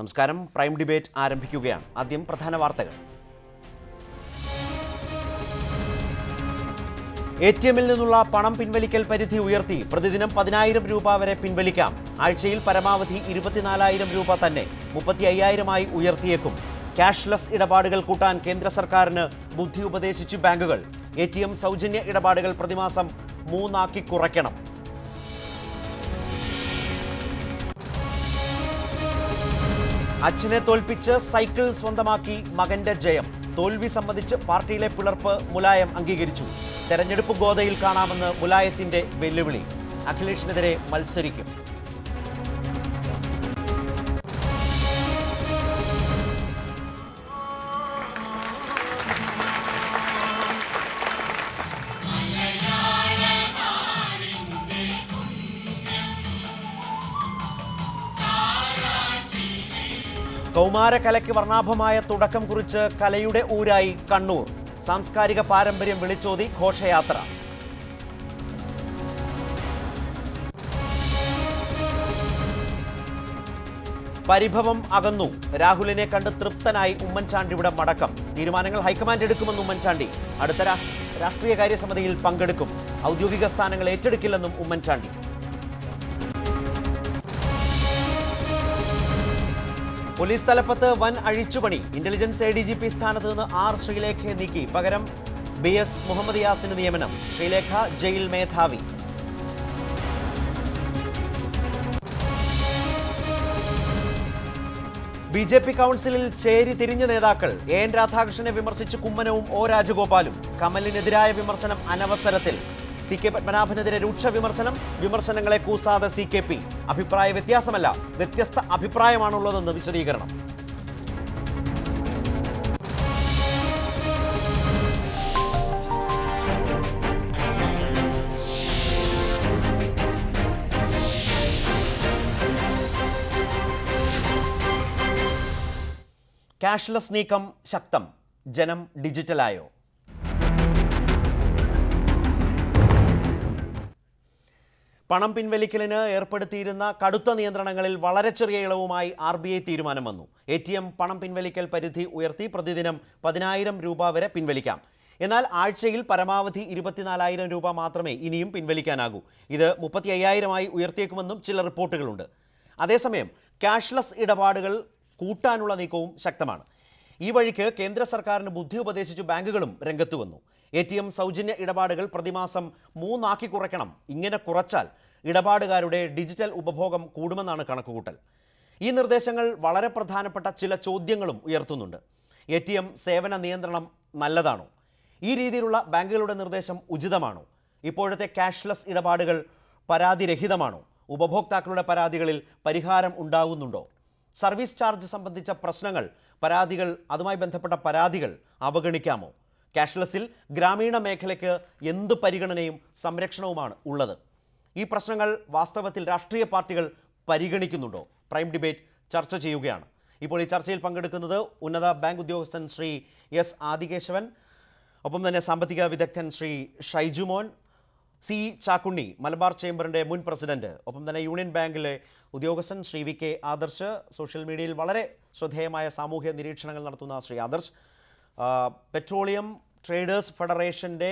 നമസ്കാരം. Prime debate ആരംഭിക്കുകയാണ്. ആദ്യം പ്രധാന വാർത്തകൾ. ATM-ൽ നിന്നുള്ള പണം പിൻവലിക്കൽ പരിധി ഉയർത്തി. പ്രതിദിനം 10,000 രൂപ വരെ പിൻവലിക്കാം. ആഴ്ചയിൽ പരമാവധി 24,000 രൂപ തന്നെ 35,000 ഉയർത്തിയേക്കും. ക്യാഷ്ലെസ് ഇടപാടുകൾ കൂട്ടാൻ കേന്ദ്ര സർക്കാരിന് ബുദ്ധി ഉപദേശിച്ചു ബാങ്കുകൾ. ATM സൗജന്യ ഇടപാടുകൾ പ്രതിമാസം 3 കുറയ്ക്കണം. അച്ഛനെ തോൽപ്പിച്ച് സൈക്കിൾ സ്വന്തമാക്കി മകന്റെ ജയം. തോൽവി സംബന്ധിച്ച് പാർട്ടിയിലെ പിളർപ്പ് മുലായം അംഗീകരിച്ചു. തെരഞ്ഞെടുപ്പ് ഗോതയിൽ കാണാമെന്ന് മുലായത്തിന്റെ വെല്ലുവിളി. അഖിലേഷിനെതിരെ മത്സരിക്കും. കൗമാരകലയ്ക്ക് വർണ്ണാഭമായ തുടക്കം കുറിച്ച് കലയുടെ ഊരായി കണ്ണൂർ. സാംസ്കാരിക പാരമ്പര്യം വിളിച്ചോതി ഘോഷയാത്ര. പരിഭവം അകന്നു. രാഹുലിനെ കണ്ട് തൃപ്തനായി ഉമ്മൻചാണ്ടിയുടെ മടക്കം. തീരുമാനങ്ങൾ ഹൈക്കമാൻഡ് എടുക്കുമെന്ന് ഉമ്മൻചാണ്ടി. അടുത്ത രാഷ്ട്രീയകാര്യ സമിതിയിൽ പങ്കെടുക്കും. ഔദ്യോഗിക സ്ഥാനങ്ങൾ ഏറ്റെടുക്കില്ലെന്നും ഉമ്മൻചാണ്ടി. പോലീസ് തലപ്പത്ത് വൻ അഴിച്ചുപണി. ഇന്റലിജൻസ് ADGP സ്ഥാനത്ത് നിന്ന് R ശ്രീലേഖയെ നീക്കി. പകരം BS മുഹമ്മദ് യാസിന് നിയമനം. ശ്രീലേഖ ജയിൽ മേധാവി. BJP കൗൺസിലിൽ ചേരി തിരിഞ്ഞ നേതാക്കൾ. AN രാധാകൃഷ്ണനെ വിമർശിച്ച് കുമ്മനവും O രാജഗോപാലും. കമലിനെതിരായ വിമർശനം അനവസരത്തിൽ. CK പത്മനാഭനെതിരെ രൂക്ഷ വിമർശനം. വിമർശനങ്ങളെ കൂസാതെ CKP. അഭിപ്രായ വ്യത്യാസമല്ല, വ്യത്യസ്ത അഭിപ്രായമാണുള്ളതെന്ന് വിശദീകരണം. ക്യാഷ്ലെസ് നീക്കം ശക്തം. ജനം ഡിജിറ്റലായോ? പണം പിൻവലിക്കലിന് ഏർപ്പെടുത്തിയിരുന്ന കടുത്ത നിയന്ത്രണങ്ങളിൽ വളരെ ചെറിയ ഇളവുമായി RBI തീരുമാനം വന്നു. ATM പണം പിൻവലിക്കൽ പരിധി ഉയർത്തി. പ്രതിദിനം 10,000 രൂപ വരെ പിൻവലിക്കാം. എന്നാൽ ആഴ്ചയിൽ പരമാവധി 24,000 രൂപ മാത്രമേ ഇനിയും പിൻവലിക്കാനാകൂ. ഇത് 35,000 ഉയർത്തിയേക്കുമെന്നും ചില റിപ്പോർട്ടുകളുണ്ട്. അതേസമയം ക്യാഷ്ലെസ് ഇടപാടുകൾ കൂട്ടാനുള്ള നീക്കവും ശക്തമാണ്. ഈ വഴിക്ക് കേന്ദ്ര സർക്കാരിന് ബുദ്ധി ഉപദേശിച്ചു ബാങ്കുകളും രംഗത്ത് വന്നു. ATM സൗജന്യ ഇടപാടുകൾ പ്രതിമാസം 3 കുറയ്ക്കണം. ഇങ്ങനെ കുറച്ചാൽ ഇടപാടുകാരുടെ ഡിജിറ്റൽ ഉപഭോഗം കൂടുമെന്നാണ് കണക്കുകൂട്ടൽ. ഈ നിർദ്ദേശങ്ങൾ വളരെ പ്രധാനപ്പെട്ട ചില ചോദ്യങ്ങളും ഉയർത്തുന്നുണ്ട്. ATM സേവന നിയന്ത്രണം നല്ലതാണോ? ഈ രീതിയിലുള്ള ബാങ്കുകളുടെ നിർദ്ദേശം ഉചിതമാണോ? ഇപ്പോഴത്തെ ക്യാഷ്ലെസ് ഇടപാടുകൾ പരാതിരഹിതമാണോ? ഉപഭോക്താക്കളുടെ പരാതികളിൽ പരിഹാരം ഉണ്ടാകുന്നുണ്ടോ? സർവീസ് ചാർജ് സംബന്ധിച്ച പ്രശ്നങ്ങൾ, പരാതികൾ, അതുമായി ബന്ധപ്പെട്ട പരാതികൾ അവഗണിക്കാമോ? ക്യാഷ്ലെസ്സിൽ ഗ്രാമീണ മേഖലയ്ക്ക് എന്ത് പരിഗണനയും സംരക്ഷണവുമാണ് ഉള്ളത്? ഈ പ്രശ്നങ്ങൾ വാസ്തവത്തിൽ രാഷ്ട്രീയ പാർട്ടികൾ പരിഗണിക്കുന്നുണ്ടോ? പ്രൈം ഡിബേറ്റ് ചർച്ച ചെയ്യുകയാണ്. ഇപ്പോൾ ഈ ചർച്ചയിൽ പങ്കെടുക്കുന്നത് ഉന്നത ബാങ്ക് ഉദ്യോഗസ്ഥൻ ശ്രീ S ആദികേശവൻ, ഒപ്പം തന്നെ സാമ്പത്തിക വിദഗ്ധൻ ശ്രീ ഷൈജുമോൻ, C ചാക്കുണ്ണി, മലബാർ ചേംബറിൻ്റെ മുൻ പ്രസിഡന്റ്, ഒപ്പം തന്നെ യൂണിയൻ ബാങ്കിലെ ഉദ്യോഗസ്ഥൻ ശ്രീ VK ആദർശ്, സോഷ്യൽ മീഡിയയിൽ വളരെ ശ്രദ്ധേയമായ സാമൂഹ്യ നിരീക്ഷണങ്ങൾ നടത്തുന്ന ശ്രീ ആദർശ്, പെട്രോളിയം ട്രേഡേഴ്സ് ഫെഡറേഷൻ്റെ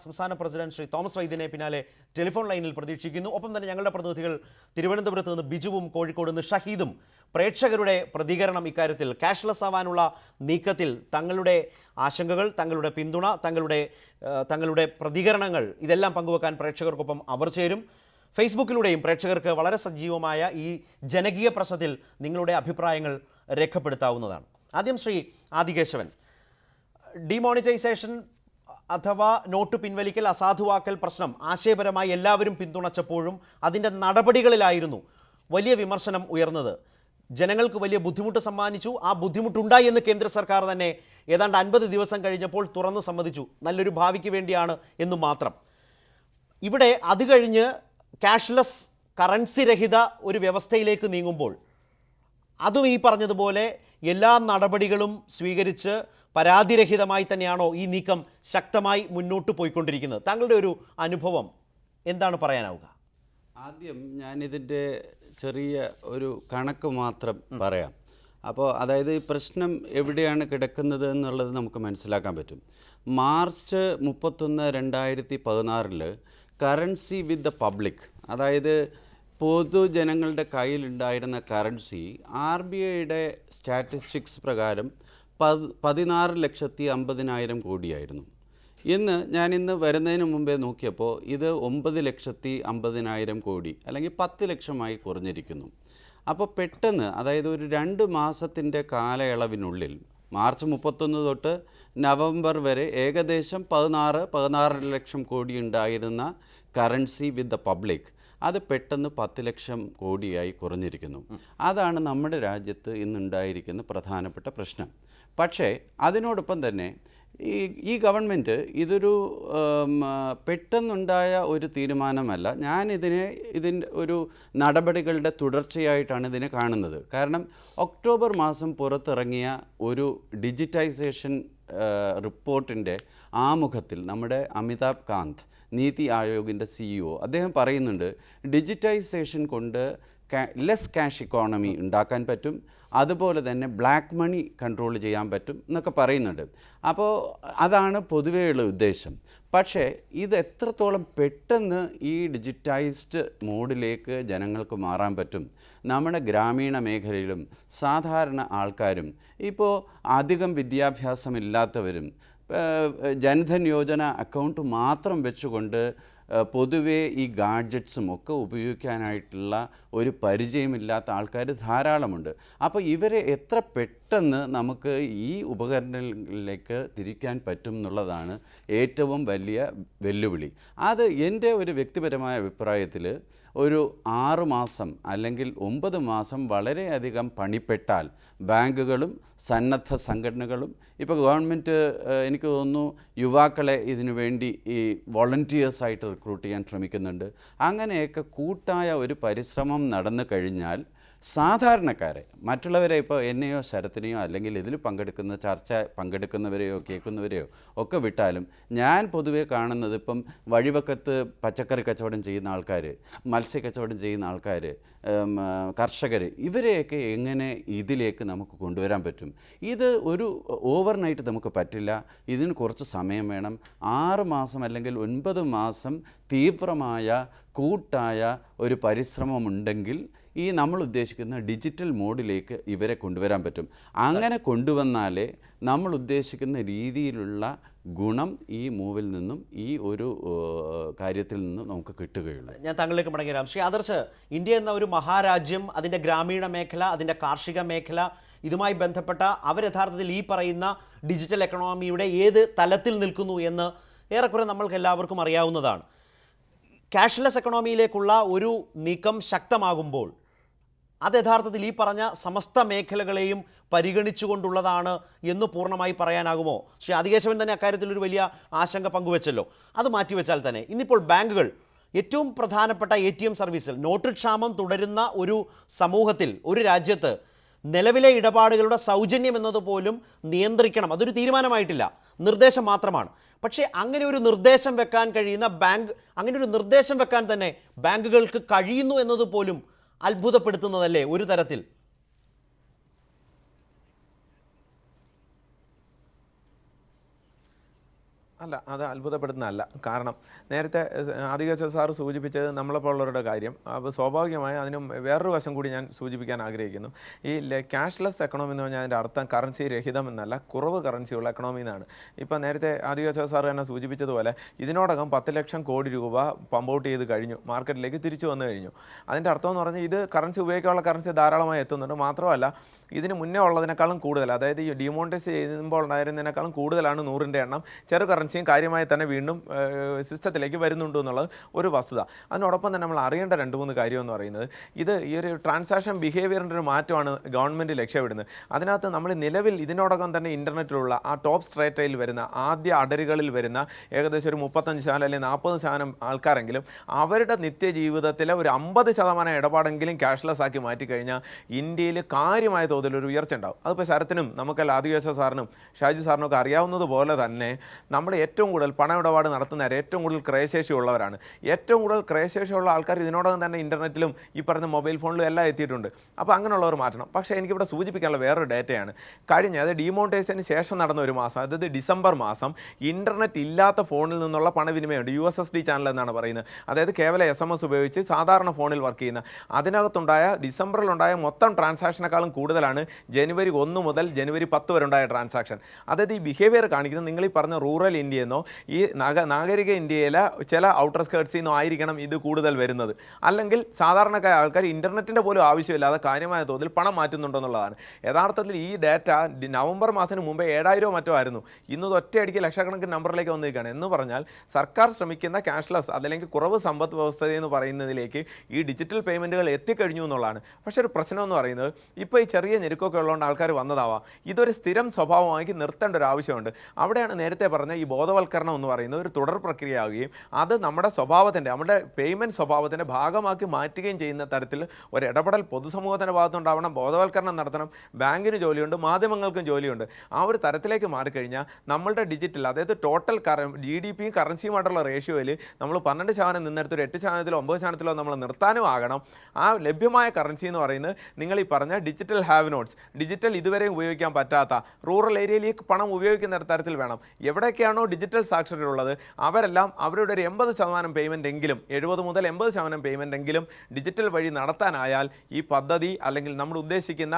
സംസ്ഥാന പ്രസിഡന്റ് ശ്രീ തോമസ് വൈദ്യനെ പിന്നാലെ ടെലിഫോൺ ലൈനിൽ പ്രതീക്ഷിക്കുന്നു. ഒപ്പം തന്നെ ഞങ്ങളുടെ പ്രതിനിധികൾ തിരുവനന്തപുരത്ത് നിന്ന് ബിജുവും കോഴിക്കോട് നിന്ന് ഷഹീദും പ്രേക്ഷകരുടെ പ്രതികരണം ഇക്കാര്യത്തിൽ ക്യാഷ്ലെസ് ആവാനുള്ള നീക്കത്തിൽ തങ്ങളുടെ ആശങ്കകൾ, തങ്ങളുടെ പിന്തുണ, തങ്ങളുടെ പ്രതികരണങ്ങൾ ഇതെല്ലാം പങ്കുവെക്കാൻ പ്രേക്ഷകർക്കൊപ്പം അവർ ചേരും. ഫേസ്ബുക്കിലൂടെയും പ്രേക്ഷകർക്ക് വളരെ സജീവമായ ഈ ജനകീയ പ്രശ്നത്തിൽ നിങ്ങളുടെ അഭിപ്രായങ്ങൾ രേഖപ്പെടുത്താവുന്നതാണ്. ആദ്യം ശ്രീ ആദികേശവൻ, ഡിമോണിറ്റൈസേഷൻ അഥവാ നോട്ട് പിൻവലിക്കൽ, അസാധുവാക്കൽ പ്രശ്നം ആശയപരമായി എല്ലാവരും പിന്തുണച്ചപ്പോഴും അതിൻ്റെ നടപടികളിലായിരുന്നു വലിയ വിമർശനം ഉയർന്നത്. ജനങ്ങൾക്ക് വലിയ ബുദ്ധിമുട്ട് സമ്മാനിച്ചു. ആ ബുദ്ധിമുട്ടുണ്ടായി എന്ന് കേന്ദ്ര സർക്കാർ തന്നെ ഏതാണ്ട് 50 ദിവസം കഴിഞ്ഞപ്പോൾ തുറന്നു സമ്മതിച്ചു. നല്ലൊരു ഭാവിക്ക് വേണ്ടിയാണ് എന്നു മാത്രം. ഇവിടെ അത് കഴിഞ്ഞ് ക്യാഷ്ലെസ് കറൻസി രഹിത ഒരു വ്യവസ്ഥയിലേക്ക് നീങ്ങുമ്പോൾ അതും ഈ പറഞ്ഞതുപോലെ എല്ലാ നടപടികളും സ്വീകരിച്ച് പരാതിരഹിതമായി തന്നെയാണോ ഈ നീക്കം ശക്തമായി മുന്നോട്ട് പോയിക്കൊണ്ടിരിക്കുന്നത്? താങ്കളുടെ ഒരു അനുഭവം എന്താണ് പറയാനാവുക? ആദ്യം ഞാനിതിൻ്റെ ചെറിയ ഒരു കണക്ക് മാത്രം പറയാം. അപ്പോൾ അതായത് ഈ പ്രശ്നം എവിടെയാണ് കിടക്കുന്നത് എന്നുള്ളത് നമുക്ക് മനസ്സിലാക്കാൻ പറ്റും. March 31, 2016 currency with the public, അതായത് പൊതുജനങ്ങളുടെ കയ്യിലുണ്ടായിരുന്ന കറൻസി RBIയുടെ സ്റ്റാറ്റിസ്റ്റിക്സ് പ്രകാരം 16,50,000 കോടിയായിരുന്നു. ഞാനിന്ന് വരുന്നതിന് മുമ്പേ നോക്കിയപ്പോൾ ഇത് 9,50,000 കോടി അല്ലെങ്കിൽ 10 ലക്ഷമായി കുറഞ്ഞിരിക്കുന്നു. അപ്പോൾ പെട്ടെന്ന്, അതായത് ഒരു 2 മാസത്തിൻ്റെ കാലയളവിനുള്ളിൽ മാർച്ച് 31 തൊട്ട് നവംബർ വരെ ഏകദേശം 16 ലക്ഷം കോടി ഉണ്ടായിരുന്ന കറൻസി വിത്ത് ദ പബ്ലിക് അത് പെട്ടെന്ന് 10 ലക്ഷം കോടിയായി കുറഞ്ഞിരിക്കുന്നു. അതാണ് നമ്മുടെ രാജ്യത്ത് ഇന്നുണ്ടായിരിക്കുന്ന പ്രധാനപ്പെട്ട പ്രശ്നം. പക്ഷേ അതിനോടൊപ്പം തന്നെ ഈ ഗവൺമെൻറ് ഇതൊരു പെട്ടെന്നുണ്ടായ ഒരു തീരുമാനമല്ല. ഇതിൻ്റെ ഒരു നടപടികളുടെ തുടർച്ചയായിട്ടാണ് ഇതിനെ കാണുന്നത്. കാരണം ഒക്ടോബർ മാസം പുറത്തിറങ്ങിയ ഒരു ഡിജിറ്റൈസേഷൻ റിപ്പോർട്ടിൻ്റെ ആമുഖത്തിൽ നമ്മുടെ അമിതാഭ് കാന്ത്, നീതി ആയോഗിൻ്റെ CEO, അദ്ദേഹം പറയുന്നുണ്ട് ഡിജിറ്റൈസേഷൻ കൊണ്ട് ലെസ് ക്യാഷ് ഇക്കോണമി ഉണ്ടാക്കാൻ പറ്റും, അതുപോലെ തന്നെ ബ്ലാക്ക് മണി കൺട്രോൾ ചെയ്യാൻ പറ്റും എന്നൊക്കെ പറയുന്നുണ്ട്. അപ്പോൾ അതാണ് പൊതുവെയുള്ള ഉദ്ദേശം. പക്ഷേ ഇത് എത്രത്തോളം പെട്ടെന്ന് ഈ ഡിജിറ്റൈസ്ഡ് മോഡിലേക്ക് ജനങ്ങൾക്ക് മാറാൻ പറ്റും, നമ്മുടെ ഗ്രാമീണ മേഖലയിലും സാധാരണ ആൾക്കാരും, ഇപ്പോൾ അധികം വിദ്യാഭ്യാസമില്ലാത്തവരും ജൻധൻ യോജന അക്കൗണ്ട് മാത്രം വെച്ചുകൊണ്ട് പൊതുവേ ഈ ഗാഡ്ജറ്റ്സും ഒക്കെ ഉപയോഗിക്കാനായിട്ടുള്ള ഒരു പരിചയമില്ലാത്ത ആൾക്കാർ ധാരാളമുണ്ട്. അപ്പോൾ ഇവരെ എത്ര പെട്ടെന്ന് നമുക്ക് ഈ ഉപകരണങ്ങളിലേക്ക് തിരിക്കാൻ പറ്റും എന്നുള്ളതാണ് ഏറ്റവും വലിയ വെല്ലുവിളി. അത് എൻ്റെ ഒരു വ്യക്തിപരമായ അഭിപ്രായത്തിൽ ഒരു 6 മാസം അല്ലെങ്കിൽ 9 മാസം വളരെയധികം പണിപ്പെട്ടാൽ ബാങ്കുകളും സന്നദ്ധ സംഘടനകളും, ഇപ്പോൾ ഗവൺമെൻറ് എനിക്ക് തോന്നുന്നു യുവാക്കളെ ഇതിനു വേണ്ടി ഈ വോളണ്ടിയേഴ്സായിട്ട് റിക്രൂട്ട് ചെയ്യാൻ ശ്രമിക്കുന്നുണ്ട്. അങ്ങനെയൊക്കെ കൂട്ടായ ഒരു പരിശ്രമം നടന്നു കഴിഞ്ഞാൽ സാധാരണക്കാരെ, മറ്റുള്ളവരെ, ഇപ്പോൾ എന്നെയോ ശരത്തിനെയോ അല്ലെങ്കിൽ ഇതിൽ പങ്കെടുക്കുന്നവരെയോ കേൾക്കുന്നവരെയോ ഒക്കെ വിട്ടാലും, ഞാൻ പൊതുവെ കാണുന്നത് ഇപ്പം വഴിവക്കത്ത് പച്ചക്കറി കച്ചവടം ചെയ്യുന്ന ആൾക്കാർ, മത്സ്യ കച്ചവടം ചെയ്യുന്ന ആൾക്കാർ, കർഷകർ, ഇവരെയൊക്കെ എങ്ങനെ ഇതിലേക്ക് നമുക്ക് കൊണ്ടുവരാൻ പറ്റും? ഇത് ഒരു ഓവർനൈറ്റ് നമുക്ക് പറ്റില്ല. ഇതിന് കുറച്ച് സമയം വേണം. 6 മാസം അല്ലെങ്കിൽ 9 മാസം തീവ്രമായ കൂട്ടായ ഒരു പരിശ്രമമുണ്ടെങ്കിൽ ഈ നമ്മൾ ഉദ്ദേശിക്കുന്ന ഡിജിറ്റൽ മോഡിലേക്ക് ഇവരെ കൊണ്ടുവരാൻ പറ്റും. അങ്ങനെ കൊണ്ടുവന്നാലേ നമ്മൾ ഉദ്ദേശിക്കുന്ന രീതിയിലുള്ള ഗുണം ഈ മൂവിൽ നിന്നും, ഈ ഒരു കാര്യത്തിൽ നിന്നും നമുക്ക് കിട്ടുകയുള്ളൂ. ഞാൻ താങ്കളിലേക്ക് മടങ്ങി വരാം. ശ്രീ ആദർശ്, ഇന്ത്യ എന്ന ഒരു മഹാരാജ്യം, അതിൻ്റെ ഗ്രാമീണ മേഖല, അതിൻ്റെ കാർഷിക മേഖല, ഇതുമായി ബന്ധപ്പെട്ട അവർ യഥാർത്ഥത്തിൽ ഈ പറയുന്ന ഡിജിറ്റൽ എക്കണോമിയുടെ ഏത് തലത്തിൽ നിൽക്കുന്നു എന്ന് ഏറെക്കുറെ നമ്മൾക്ക് എല്ലാവർക്കും അറിയാവുന്നതാണ്. ക്യാഷ്ലെസ് എക്കണോമിയിലേക്കുള്ള ഒരു നീക്കം ശക്തമാകുമ്പോൾ അത് യഥാർത്ഥത്തിൽ ഈ പറഞ്ഞ സമസ്ത മേഖലകളെയും പരിഗണിച്ചുകൊണ്ടുള്ളതാണ് എന്ന് പൂർണ്ണമായി പറയാനാകുമോ? ശ്രീ ആദികേശവൻ തന്നെ അക്കാര്യത്തിൽ ഒരു വലിയ ആശങ്ക പങ്കുവച്ചല്ലോ. അത് മാറ്റിവെച്ചാൽ തന്നെ ഇന്നിപ്പോൾ ബാങ്കുകൾ, ഏറ്റവും പ്രധാനപ്പെട്ട ATM സർവീസിൽ നോട്ട് ക്ഷാമം തുടരുന്ന ഒരു സമൂഹത്തിൽ, ഒരു രാജ്യത്ത് നിലവിലെ ഇടപാടുകളുടെ സൗജന്യം എന്നതുപോലും നിയന്ത്രിക്കണം. അതൊരു തീരുമാനമായിട്ടില്ല, നിർദ്ദേശം മാത്രമാണ്. പക്ഷേ അങ്ങനെ ഒരു നിർദ്ദേശം വെക്കാൻ കഴിയുന്ന അങ്ങനെ ഒരു നിർദ്ദേശം വെക്കാൻ തന്നെ ബാങ്കുകൾക്ക് കഴിയുന്നു എന്നതുപോലും അത്ഭുതപ്പെടുത്തുന്നതല്ലേ ഒരു തരത്തിൽ? അല്ല, അത് അത്ഭുതപ്പെടുന്നതല്ല. കാരണം നേരത്തെ ആദികേശവ സാർ സൂചിപ്പിച്ചത് നമ്മളെപ്പോലുള്ളവരുടെ കാര്യം. അപ്പോൾ സ്വാഭാവികമായി അതിനും വേറൊരു വശം കൂടി ഞാൻ സൂചിപ്പിക്കാൻ ആഗ്രഹിക്കുന്നു. ഈ ക്യാഷ്ലെസ് എക്കണോമി എന്ന് പറഞ്ഞാൽ അതിൻ്റെ അർത്ഥം കറൻസി രഹിതം എന്നല്ല, കുറവ് കറൻസിയുള്ള എക്കണോമി എന്നാണ്. ഇപ്പോൾ നേരത്തെ ആദികേശവ സാർ തന്നെ സൂചിപ്പിച്ചതുപോലെ ഇതിനോടകം 10 ലക്ഷം കോടി രൂപ പമ്പ് ഔട്ട് ചെയ്ത് കഴിഞ്ഞു, മാർക്കറ്റിലേക്ക് തിരിച്ചു വന്നു കഴിഞ്ഞു. അതിൻ്റെ അർത്ഥം എന്ന് പറഞ്ഞാൽ ഇത് കറൻസി ഉപയോഗിക്കാനുള്ള കറൻസി ധാരാളമായി എത്തുന്നുണ്ട്. മാത്രമല്ല ഇതിന് മുന്നേ ഉള്ളതിനേക്കാളും കൂടുതൽ, അതായത് ഈ ഡിമോണിറ്റൈസ് ചെയ്യുമ്പോൾ ഉണ്ടായിരുന്നതിനേക്കാളും കൂടുതലാണ് 100ൻ്റെ എണ്ണം. ചെറു കറൻസിയും കാര്യമായി തന്നെ വീണ്ടും സിസ്റ്റത്തിലേക്ക് വരുന്നുണ്ട് എന്നുള്ളത് ഒരു വസ്തുത. അതിനോടൊപ്പം തന്നെ നമ്മൾ അറിയേണ്ട 2-3 കാര്യം എന്ന് പറയുന്നത്, ഈ ഒരു ട്രാൻസാക്ഷൻ ബിഹേവിയറിൻ്റെ ഒരു മാറ്റമാണ് ഗവൺമെൻറ് ലക്ഷ്യമിടുന്നത്. അതിനകത്ത് നമ്മൾ നിലവിൽ ഇതിനോടകം തന്നെ ഇൻ്റർനെറ്റിലുള്ള ആ ടോപ്പ് സ്ട്രേറ്റയിൽ വരുന്ന ആദ്യ അടരുകളിൽ വരുന്ന ഏകദേശം ഒരു 35% അല്ലെങ്കിൽ 40% ആൾക്കാരെങ്കിലും അവരുടെ നിത്യജീവിതത്തിലെ ഒരു 50% ഇടപാടെങ്കിലും ക്യാഷ്ലെസ് ആക്കി മാറ്റിക്കഴിഞ്ഞാൽ ഇന്ത്യയിൽ കാര്യമായ തോതിൽ തോതിലൊരു ഉയർച്ച ഉണ്ടാവും. അതിപ്പോൾ ശരത്തിനും നമുക്കെല്ലാം ആദിവാസി സാറിനും ഷാജി സാറിനും ഒക്കെ അറിയാവുന്നതുപോലെ തന്നെ നമ്മൾ ഏറ്റവും കൂടുതൽ പണ ഇടപാട് നടത്തുന്നവർ ഏറ്റവും കൂടുതൽ ക്രയശേഷി ഉള്ളവരാണ്. ഏറ്റവും കൂടുതൽ ക്രയശേഷിയുള്ള ആൾക്കാർ ഇതിനോടകം തന്നെ ഇൻ്റർനെറ്റിലും ഈ പറഞ്ഞ മൊബൈൽ ഫോണിലും എല്ലാം എത്തിയിട്ടുണ്ട്. അപ്പോൾ അങ്ങനെയുള്ളവർ മാറ്റണം. പക്ഷേ എനിക്കിവിടെ സൂചിപ്പിക്കാനുള്ള വേറൊരു ഡേറ്റയാണ് കഴിഞ്ഞ, അത് ഡിമോണിറ്റൈസേഷന് ശേഷം നടന്ന ഒരു മാസം, അതായത് ഡിസംബർ മാസം ഇൻ്റർനെറ്റ് ഇല്ലാത്ത ഫോണിൽ നിന്നുള്ള പണവിനിമയമുണ്ട്. USSD ചാനൽ എന്നാണ് പറയുന്നത്. അതായത് കേവലം SMS ഉപയോഗിച്ച് സാധാരണ ഫോണിൽ വർക്ക് ചെയ്യുന്ന, അതിനകത്തുണ്ടായ ഡിസംബറിലുണ്ടായ മൊത്തം ട്രാൻസാക്ഷനേക്കാളും കൂടുതലാണ് ജനുവരി 1 മുതൽ ജനുവരി 10 വരെ ഉണ്ടായ ട്രാൻസാക്ഷൻ. അതായത് ഈ ബിഹേവിയർ കാണിക്കുന്നത് നിങ്ങൾ ഈ പറഞ്ഞ റൂറൽ ഇന്ത്യയെന്നോ ഈ നാഗരിക ഇന്ത്യയിലെ ചില ഔട്ടർ സ്കേർട്സിൽ നിന്നോ ആയിരിക്കണം ഇത് കൂടുതൽ വരുന്നത്. അല്ലെങ്കിൽ സാധാരണക്കായ ആൾക്കാർ ഇൻ്റർനെറ്റിൻ്റെ പോലും ആവശ്യമില്ലാതെ കാര്യമായ തോതിൽ പണം മാറ്റുന്നുണ്ടെന്നുള്ളതാണ്. യഥാർത്ഥത്തിൽ ഈ ഡാറ്റ നവംബർ മാസത്തിന് മുമ്പേ 7000 മറ്റോ ആയിരുന്നു. ഇന്ന് ഒറ്റയടിക്ക് ലക്ഷക്കണക്കിന് നമ്പറിലേക്ക് വന്നിരിക്കുകയാണ്. എന്ന് പറഞ്ഞാൽ സർക്കാർ ശ്രമിക്കുന്ന ക്യാഷ്ലെസ് അല്ലെങ്കിൽ കുറവ് സമ്പദ് വ്യവസ്ഥ എന്ന് പറയുന്നതിലേക്ക് ഈ ഡിജിറ്റൽ പേയ്മെൻറ്റുകൾ എത്തിക്കഴിഞ്ഞു എന്നുള്ളതാണ്. പക്ഷേ ഒരു പ്രശ്നം എന്ന് പറയുന്നത് ഇപ്പോൾ ഈ ചെറിയ ഞെരുക്കമൊക്കെ ഉള്ളതുകൊണ്ട് ആൾക്കാർ വന്നതാവാം. ഇതൊരു സ്ഥിരം സ്വഭാവമാക്കി നിർത്തേണ്ട ഒരു ആവശ്യമുണ്ട്. അവിടെയാണ് നേരത്തെ പറഞ്ഞ ഈ ബോധവൽക്കരണം എന്ന് പറയുന്നത് ഒരു തുടർ പ്രക്രിയയാവുകയും അത് നമ്മുടെ സ്വഭാവത്തിൻ്റെ, നമ്മുടെ പേയ്മെൻറ്റ് സ്വഭാവത്തിൻ്റെ ഭാഗമാക്കി മാറ്റുകയും ചെയ്യുന്ന തരത്തിൽ ഒരു ഇടപെടൽ പൊതുസമൂഹത്തിൻ്റെ ഭാഗത്തുണ്ടാവണം. ബോധവൽക്കരണം നടത്തണം. ബാങ്കിന് ജോലിയുണ്ട്, മാധ്യമങ്ങൾക്കും ജോലിയുണ്ട്. ആ ഒരു തരത്തിലേക്ക് മാറിക്കഴിഞ്ഞാൽ നമ്മളുടെ ഡിജിറ്റൽ, അതായത് ടോട്ടൽ GDP കറൻസിയുമായിട്ടുള്ള റേഷ്യോയിൽ നമ്മൾ 12% നിന്നെടുത്തൊരു 8%-ലോ 9%-ലോ നമ്മൾ നിർത്താനും ആകണം. ആ ലഭ്യമായ കറൻസി എന്ന് പറയുന്നത് നിങ്ങൾ ഈ പറഞ്ഞ ഡിജിറ്റൽ ഹാവ് നോട്ട്സ്, ഡിജിറ്റൽ ഇതുവരെ ഉപയോഗിക്കാൻ പറ്റാത്ത റൂറൽ ഏരിയയിലേക്ക് പണം ഉപയോഗിക്കുന്ന തരത്തിൽ വേണം. എവിടെയൊക്കെയാണോ ഡിജിറ്റൽ സാക്ഷരത ഉള്ളത് അവരെല്ലാം അവരുടെ ഒരു 80% പേയ്മെൻ്റ് എങ്കിലും, 70 മുതൽ 80% പേയ്മെൻ്റ് എങ്കിലും ഡിജിറ്റൽ വഴി നടത്താനായാൽ ഈ പദ്ധതി അല്ലെങ്കിൽ നമ്മൾ ഉദ്ദേശിക്കുന്ന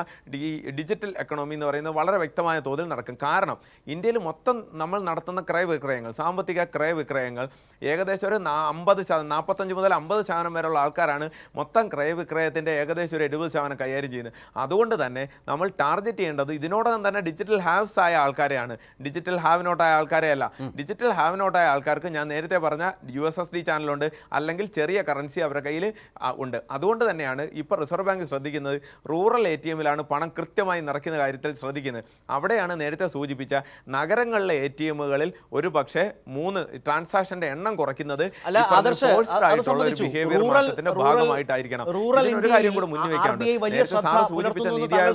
ഡിജിറ്റൽ എക്കണോമി എന്ന് പറയുന്നത് വളരെ വ്യക്തമായ തോതിൽ നടക്കും. കാരണം ഇന്ത്യയിൽ മൊത്തം നമ്മൾ നടത്തുന്ന ക്രയവിക്രയങ്ങൾ, സാമ്പത്തിക ക്രയവിക്രയങ്ങൾ ഏകദേശം ഒരു 45 മുതൽ 50% വരെയുള്ള ആൾക്കാരാണ് മൊത്തം ക്രയവിക്രയത്തിൻ്റെ ഏകദേശം ഒരു 70% കൈകാര്യം ചെയ്യുന്നത്. അതുകൊണ്ട് തന്നെ നമ്മൾ ടാർഗറ്റ് ചെയ്യേണ്ടത് ഇതിനോടകം തന്നെ ഡിജിറ്റൽ ഹാവ്സ് ആയ ആൾക്കാരെയാണ്, ഡിജിറ്റൽ ഹാവ് നോട്ടായ ആൾക്കാരെ അല്ല. ഡിജിറ്റൽ ഹാവ് നോട്ടായ ആൾക്കാർക്ക് ഞാൻ നേരത്തെ പറഞ്ഞ USSD ചാനലുണ്ട്, അല്ലെങ്കിൽ ചെറിയ കറൻസി അവരുടെ കയ്യിൽ ഉണ്ട്. അതുകൊണ്ട് തന്നെയാണ് ഇപ്പോൾ റിസർവ് ബാങ്ക് ശ്രദ്ധിക്കുന്നത് റൂറൽ ATM-ലാണ് പണം കൃത്യമായി നിറയ്ക്കുന്ന കാര്യത്തിൽ ശ്രദ്ധിക്കുന്നത്. അവിടെയാണ് നേരത്തെ സൂചിപ്പിച്ച നഗരങ്ങളിലെ ATM-കളിൽ ഒരു പക്ഷേ 3 ട്രാൻസാക്ഷൻ്റെ എണ്ണം കുറയ്ക്കുന്നത് ഭാഗമായിട്ടായിരിക്കണം. ഒരു കാര്യം കൂടെ മുന്നിൽ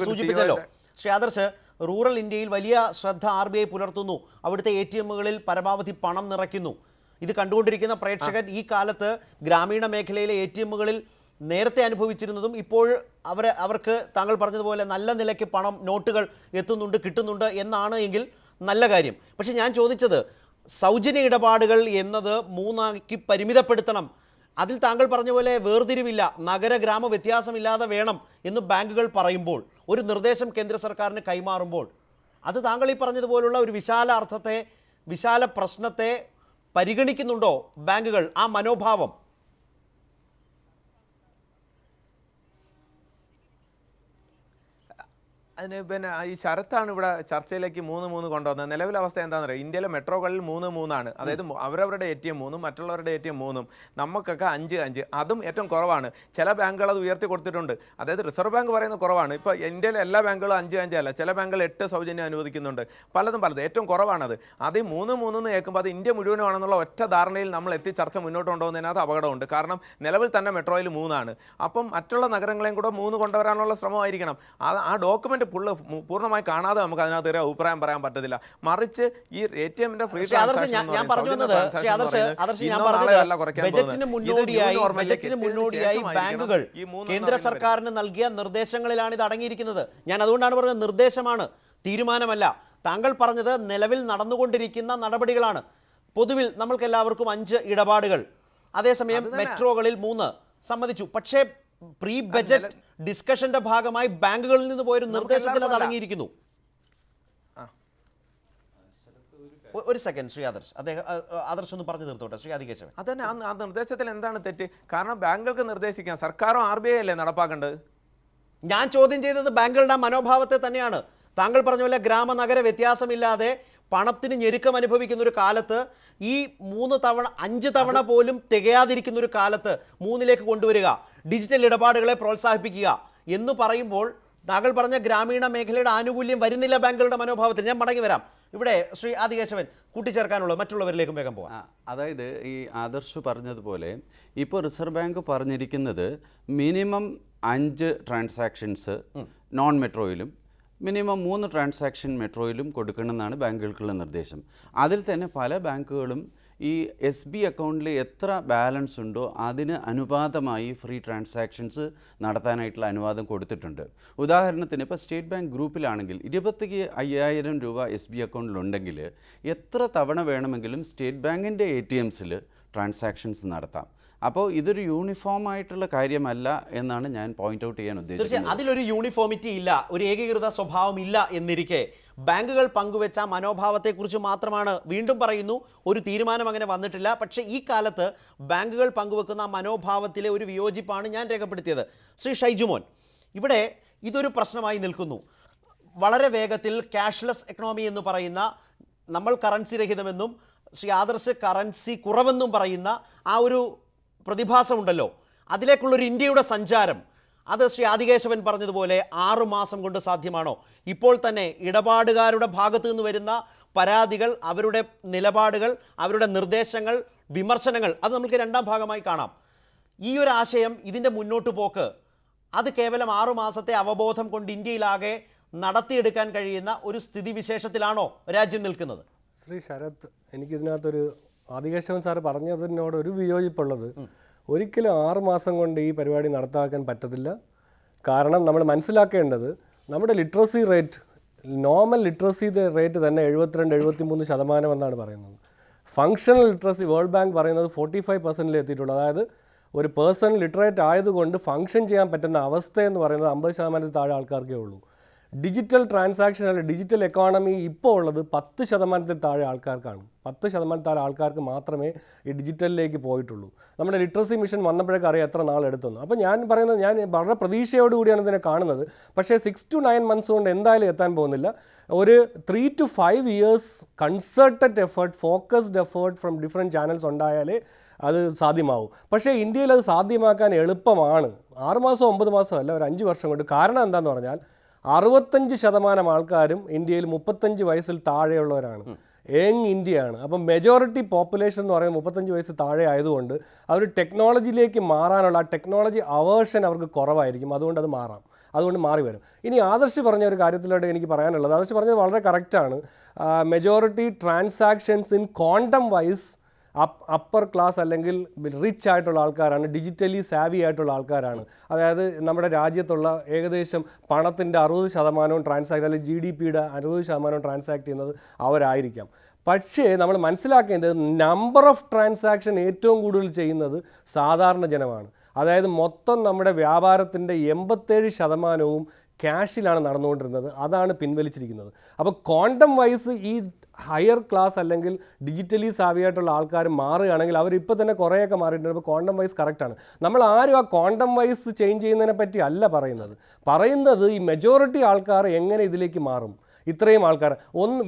സൂചിപ്പിച്ചല്ലോ ശ്രീ ആദർശ്, റൂറൽ ഇന്ത്യയിൽ വലിയ ശ്രദ്ധ RBI പുലർത്തുന്നു. അവിടുത്തെ ATM-കളിൽ പരമാവധി പണം നിറയ്ക്കുന്നു. ഇത് കണ്ടുകൊണ്ടിരിക്കുന്ന പ്രേക്ഷകർ ഈ കാലത്ത് ഗ്രാമീണ മേഖലയിലെ ATM-കളിൽ നേരത്തെ അനുഭവിച്ചിരുന്നതും ഇപ്പോൾ അവർക്ക് താങ്കൾ പറഞ്ഞതുപോലെ നല്ല നിലയ്ക്ക് പണം, നോട്ടുകൾ എത്തുന്നുണ്ട്, കിട്ടുന്നുണ്ട് എന്നാണ് എങ്കിൽ നല്ല കാര്യം. പക്ഷേ ഞാൻ ചോദിച്ചത് സൗജന്യ ഇടപാടുകൾ എന്നത് 3 പരിമിതപ്പെടുത്തണം. അതിൽ താങ്കൾ പറഞ്ഞ പോലെ വേർതിരിവില്ല, നഗര ഗ്രാമ വ്യത്യാസമില്ലാതെ വേണം എന്ന് ബാങ്കുകൾ പറയുമ്പോൾ, ഒരു നിർദ്ദേശം കേന്ദ്ര സർക്കാരിന് കൈമാറുമ്പോൾ അത് താങ്കൾ ഈ പറഞ്ഞതുപോലുള്ള ഒരു വിശാല അർത്ഥത്തെ, വിശാല പ്രശ്നത്തെ പരിഗണിക്കുന്നുണ്ടോ ബാങ്കുകൾ? ആ മനോഭാവം അതിന് പിന്നെ ഈ ശരത്താണ് ഇവിടെ ചർച്ചയിലേക്ക് 3 കൊണ്ടുവന്നത്. നിലവിലെ അവസ്ഥ എന്താണെന്ന് അറിയാം. ഇന്ത്യയിലെ മെട്രോകളിൽ 3 അതായത് അവരവരുടെ ATM 3, മറ്റുള്ളവരുടെ ATM 3, നമുക്കൊക്കെ 5. അതും ഏറ്റവും കുറവാണ്. ചില ബാങ്കുകൾ അത് ഉയർത്തി കൊടുത്തിട്ടുണ്ട്. അതായത് റിസർവ് ബാങ്ക് പറയുന്നത് കുറവാണ്. ഇപ്പോൾ ഇന്ത്യയിലെ എല്ലാ ബാങ്കുകളും 5 അല്ല, ചില ബാങ്കുകൾ 8 സൗജന്യം അനുവദിക്കുന്നുണ്ട്. പലതും ഏറ്റവും കുറവാണത്. അത് 3 എന്ന് കേൾക്കുമ്പോൾ അത് ഇന്ത്യ മുഴുവനാണെന്നുള്ള ഒറ്റ ധാരണയിൽ നമ്മൾ എത്തി ചർച്ച മുന്നോട്ട് കൊണ്ടുപോകുന്നതിനകത്ത് അപകടമുണ്ട്. കാരണം നിലവിൽ തന്നെ മെട്രോയിൽ 3. അപ്പം മറ്റുള്ള നഗരങ്ങളെയും കൂടെ 3 കൊണ്ടുവരാനുള്ള ശ്രമമായിരിക്കണം. ആ ഡോക്യുമെന്റ് പൂർണ്ണമായി കാണാതെ നമുക്ക് അതിനകത്ത് ഒരു അഭിപ്രായം പറയാൻ പറ്റത്തില്ല. മറിച്ച് ഈ ATM-ന്റെ ഫ്രീ ബജറ്റിന് മുന്നോടിയായി ബാങ്കുകൾ കേന്ദ്ര സർക്കാരിന് നൽകിയ നിർദ്ദേശങ്ങളിലാണ് ഇത് അടങ്ങിയിരിക്കുന്നത്. ഞാൻ അതുകൊണ്ടാണ് പറഞ്ഞത് നിർദ്ദേശമാണ്, തീരുമാനമല്ല. താങ്കൾ പറഞ്ഞത് നിലവിൽ നടന്നുകൊണ്ടിരിക്കുന്ന നടപടികളാണ്. പൊതുവിൽ നമ്മൾക്ക് എല്ലാവർക്കും 5 ഇടപാടുകൾ, അതേസമയം മെട്രോകളിൽ 3 സമ്മതിച്ചു. പക്ഷേ പ്രീ ബജറ്റ് ഡിസ്കഷന്റെ ഭാഗമായി ബാങ്കുകളിൽ നിന്ന് പോയൊരു നിർദ്ദേശത്തിൽ അത് അടങ്ങിയിരിക്കുന്നു. ഒരു സെക്കൻഡ് ശ്രീ ആദർശ്, ആദർശ് ഒന്ന് പറഞ്ഞു തീർത്തോട്ടെ ശ്രീ ആദികേശവൻ. അതന്നെ ആ നിർദ്ദേശത്തിൽ എന്താണ് തെറ്റ്? കാരണം ബാങ്കുകൾക്ക് നിർദ്ദേശിക്കാം, സർക്കാരോ RBI അല്ലേ നടപ്പാക്കേണ്ടത്. ഞാൻ ചോദ്യം ചെയ്തത് ബാങ്കുകളുടെ മനോഭാവത്തെ തന്നെയാണ്. താങ്കൾ പറഞ്ഞ പോലെ ഗ്രാമ നഗര വ്യത്യാസമില്ലാതെ പണത്തിന് ഞെരുക്കം അനുഭവിക്കുന്ന ഒരു കാലത്ത്, ഈ 3 തവണ 5 തവണ പോലും തികയാതിരിക്കുന്ന ഒരു കാലത്ത് 3ലേക്ക് കൊണ്ടുവരിക, ഡിജിറ്റൽ ഇടപാടുകളെ പ്രോത്സാഹിപ്പിക്കുക എന്ന് പറയുമ്പോൾ താങ്കൾ പറഞ്ഞ ഗ്രാമീണ മേഖലയുടെ ആനുകൂല്യം വരുന്നില്ല ബാങ്കുകളുടെ മനോഭാവത്തിൽ. ഞാൻ മടങ്ങി വരാം. ഇവിടെ ശ്രീ ആദികേശവൻ കൂട്ടിച്ചേർക്കാനുള്ളത് മറ്റുള്ളവരിലേക്കും വേഗം പോകാം. അതായത് ഈ ആദർശ് പറഞ്ഞതുപോലെ ഇപ്പോൾ റിസർവ് ബാങ്ക് പറഞ്ഞിരിക്കുന്നത് മിനിമം 5 ട്രാൻസാക്ഷൻസ് നോൺ മെട്രോയിലും മിനിമം 3 ട്രാൻസാക്ഷൻ മെട്രോയിലും കൊടുക്കണമെന്നാണ് ബാങ്കുകൾക്കുള്ള നിർദ്ദേശം. അതിൽ തന്നെ പല ബാങ്കുകളും ഈ SB അക്കൗണ്ടിൽ എത്ര ബാലൻസ് ഉണ്ടോ അതിന് അനുപാതമായി ഫ്രീ ട്രാൻസാക്ഷൻസ് നടത്താനായിട്ടുള്ള അനുവാദം കൊടുത്തിട്ടുണ്ട്. ഉദാഹരണത്തിന് ഇപ്പോൾ സ്റ്റേറ്റ് ബാങ്ക് ഗ്രൂപ്പിലാണെങ്കിൽ 25,000 രൂപ SB അക്കൗണ്ടിലുണ്ടെങ്കിൽ എത്ര തവണ വേണമെങ്കിലും സ്റ്റേറ്റ് ബാങ്കിൻ്റെ ATMസിൽ ട്രാൻസാക്ഷൻസ് നടത്താം. അപ്പോൾ ഇതൊരു യൂണിഫോം ആയിട്ടുള്ള കാര്യമല്ല എന്നാണ് ഞാൻ പോയിന്റ് ഔട്ട് ചെയ്യാൻ ഉദ്ദേശിച്ചത്. അതിലൊരു യൂണിഫോമിറ്റി ഇല്ല, ഒരു ഏകീകൃത സ്വഭാവം ഇല്ല എന്നിരിക്കെ ബാങ്കുകൾ പങ്കുവെച്ച മനോഭാവത്തെക്കുറിച്ച് മാത്രമാണ് വീണ്ടും പറയുന്നു, ഒരു തീരുമാനം അങ്ങനെ വന്നിട്ടില്ല. പക്ഷേ ഈ കാലത്ത് ബാങ്കുകൾ പങ്കുവെക്കുന്ന മനോഭാവത്തിലെ ഒരു വിയോജിപ്പാണ് ഞാൻ രേഖപ്പെടുത്തിയത്. ശ്രീ ഷൈജുമോൻ, ഇവിടെ ഇതൊരു പ്രശ്നമായി നിൽക്കുന്നു. വളരെ വേഗത്തിൽ ക്യാഷ്ലെസ് എക്കണോമി എന്ന് പറയുന്ന, നമ്മൾ കറൻസി രഹിതമെന്നും ശ്രീ ആദർശ് കറൻസി കുറവെന്നും പറയുന്ന ആ ഒരു പ്രതിഭാസമുണ്ടല്ലോ, അതിലേക്കുള്ളൊരു ഇന്ത്യയുടെ സഞ്ചാരം, അത് ശ്രീ ആദികേശവൻ പറഞ്ഞതുപോലെ 6 മാസം കൊണ്ട് സാധ്യമാണോ? ഇപ്പോൾ തന്നെ ഇടപാടുകാരുടെ ഭാഗത്തു നിന്ന് വരുന്ന പരാതികൾ, അവരുടെ നിലപാടുകൾ, അവരുടെ നിർദ്ദേശങ്ങൾ, വിമർശനങ്ങൾ, അത് നമുക്ക് രണ്ടാം ഭാഗമായി കാണാം. ഈ ഒരു ആശയം, ഇതിൻ്റെ മുന്നോട്ട് പോക്ക്, അത് കേവലം 6 മാസത്തെ അവബോധം കൊണ്ട് ഇന്ത്യയിലാകെ നടത്തിയെടുക്കാൻ കഴിയുന്ന ഒരു സ്ഥിതിവിശേഷത്തിലാണോ രാജ്യം നിൽക്കുന്നത്? ശ്രീ ശരത്, എനിക്കിതിനകത്തൊരു ആദികേശവൻ സാറ് പറഞ്ഞതിനോട് ഒരു വിയോജിപ്പുള്ളത്, ഒരിക്കലും 6 മാസം കൊണ്ട് ഈ പരിപാടി നടത്താക്കാൻ പറ്റത്തില്ല. കാരണം നമ്മൾ മനസ്സിലാക്കേണ്ടത്, നമ്മുടെ literacy rate, normal literacy rate തന്നെ 72-73% എന്നാണ് പറയുന്നത്. ഫങ്ഷണൽ ലിറ്ററസി വേൾഡ് ബാങ്ക് പറയുന്നത് 45% എത്തിയിട്ടുള്ളൂ. അതായത് ഒരു പേഴ്സൺ ലിറ്ററേറ്റ് ആയതുകൊണ്ട് ഫങ്ഷൻ ചെയ്യാൻ പറ്റുന്ന അവസ്ഥയെന്ന് പറയുന്നത് 50% താഴെ ആൾക്കാർക്കേ ഉള്ളൂ. ഡിജിറ്റൽ ട്രാൻസാക്ഷൻ അല്ലെങ്കിൽ ഡിജിറ്റൽ എക്കോണമി ഇപ്പോൾ ഉള്ളത് 10% താഴെ ആൾക്കാർക്കാണ്. 10% താഴെ ആൾക്കാർക്ക് മാത്രമേ ഈ ഡിജിറ്റലിലേക്ക് പോയിട്ടുള്ളൂ. നമ്മുടെ ലിറ്ററസി മിഷൻ വന്നപ്പോഴേക്കും അറിയാം എത്ര നാളെടുത്തെന്ന്. അപ്പോൾ ഞാൻ പറയുന്നത്, ഞാൻ വളരെ പ്രതീക്ഷയോടുകൂടിയാണ് ഇതിനെ കാണുന്നത്. പക്ഷേ 6 to 9 months കൊണ്ട് എന്തായാലും എത്താൻ പോകുന്നില്ല. ഒരു 3 to 5 years concerted effort, focused effort from different channels ഉണ്ടായാലേ അത് സാധ്യമാവും. പക്ഷേ ഇന്ത്യയിൽ അത് സാധ്യമാക്കാൻ എളുപ്പമാണ്. 6 മാസം 9 മാസം അല്ല, ഒരു 5 വർഷം കൊണ്ട്. കാരണം എന്താണെന്ന് പറഞ്ഞാൽ 65% ആൾക്കാരും ഇന്ത്യയിൽ 35 വയസ്സിൽ താഴെയുള്ളവരാണ്. യങ് ഇന്ത്യയാണ്. അപ്പം മെജോറിറ്റി പോപ്പുലേഷൻ എന്ന് പറയുന്നത് 35 വയസ്സ് താഴെ ആയതുകൊണ്ട് അവർ ടെക്നോളജിയിലേക്ക് മാറാനുള്ള ടെക്നോളജി അവേർഷൻ അവർക്ക് കുറവായിരിക്കും. അതുകൊണ്ട് മാറി വരും. ഇനി ആദർശ് പറഞ്ഞ ഒരു കാര്യത്തിലോട്ട് എനിക്ക് പറയാനുള്ളത്, ആദർശ് പറഞ്ഞത് വളരെ കറക്റ്റാണ്. Majority transactions in quantum wise upper class അല്ലെങ്കിൽ റിച്ച് ആയിട്ടുള്ള ആൾക്കാരാണ്, ഡിജിറ്റലി സാവി ആയിട്ടുള്ള ആൾക്കാരാണ്. അതായത് നമ്മുടെ രാജ്യത്തുള്ള ഏകദേശം പണത്തിൻ്റെ 60% ട്രാൻസാക്ട്, അല്ലെങ്കിൽ GDPയുടെ 60% ട്രാൻസാക്ട് ചെയ്യുന്നത് അവരായിരിക്കാം. പക്ഷേ നമ്മൾ മനസ്സിലാക്കേണ്ടത്, നമ്പർ ഓഫ് ട്രാൻസാക്ഷൻ ഏറ്റവും കൂടുതൽ ചെയ്യുന്നത് സാധാരണ ജനമാണ്. അതായത് മൊത്തം നമ്മുടെ വ്യാപാരത്തിൻ്റെ 87% ക്യാഷിലാണ് നടന്നുകൊണ്ടിരുന്നത്. അതാണ് പിൻവലിച്ചിരിക്കുന്നത്. അപ്പോൾ ക്വാണ്ടം വൈസ് ഈ ഹയർ ക്ലാസ് അല്ലെങ്കിൽ ഡിജിറ്റലി സാവിയായിട്ടുള്ള ആൾക്കാർ മാറുകയാണെങ്കിൽ, അവരിപ്പോൾ തന്നെ കുറേയൊക്കെ മാറിയിട്ടുണ്ട്. അപ്പോൾ ക്വാണ്ടം വൈസ് കറക്റ്റാണ്. നമ്മൾ ആരും ആ ക്വാണ്ടം വൈസ് ചേഞ്ച് ചെയ്യുന്നതിനെ പറ്റി അല്ല പറയുന്നത് ഈ മെജോറിറ്റി ആൾക്കാർ എങ്ങനെ ഇതിലേക്ക് മാറും. ഇത്രയും ആൾക്കാർ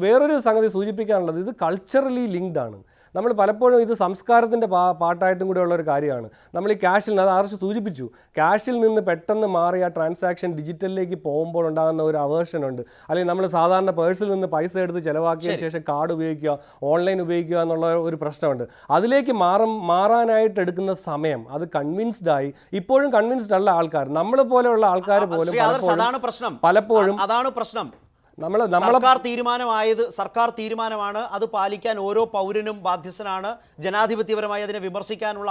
വേറൊരു സംഗതി സൂചിപ്പിക്കാനുള്ളത്, ഇത് കൾച്ചറലി ലിങ്ക്ഡ് ആണ്. നമ്മൾ പലപ്പോഴും ഇത് സംസ്കാരത്തിൻ്റെ പാട്ടായിട്ടും കൂടെ ഉള്ളൊരു കാര്യമാണ്. നമ്മൾ ഈ ക്യാഷിൽ നിന്ന്, അത് ആർഷ് സൂചിപ്പിച്ചു, ക്യാഷിൽ നിന്ന് പെട്ടെന്ന് മാറി ആ ട്രാൻസാക്ഷൻ ഡിജിറ്റലിലേക്ക് പോകുമ്പോൾ ഉണ്ടാകുന്ന ഒരു അവേർഷൻ ഉണ്ട്. അല്ലെങ്കിൽ നമ്മൾ സാധാരണ പേഴ്സിൽ നിന്ന് പൈസ എടുത്ത് ചിലവാക്കിയ ശേഷം കാർഡ് ഉപയോഗിക്കുക, ഓൺലൈൻ ഉപയോഗിക്കുക എന്നുള്ള ഒരു പ്രശ്നമുണ്ട്. അതിലേക്ക് മാറാനായിട്ട് എടുക്കുന്ന സമയം, അത് കൺവിൻസ്ഡ് ആയി, ഇപ്പോഴും കൺവിൻസ്ഡ് അല്ല ആൾക്കാർ. നമ്മളെ പോലെയുള്ള ആൾക്കാർ പോലും പലപ്പോഴും അതാണ് പ്രശ്നം. സർക്കാർ തീരുമാനമാണ്, അത് പാലിക്കാൻ ഓരോ പൗരനും ബാധ്യസ്ഥനാണ്. ജനാധിപത്യപരമായി അതിനെ വിമർശിക്കാനുള്ള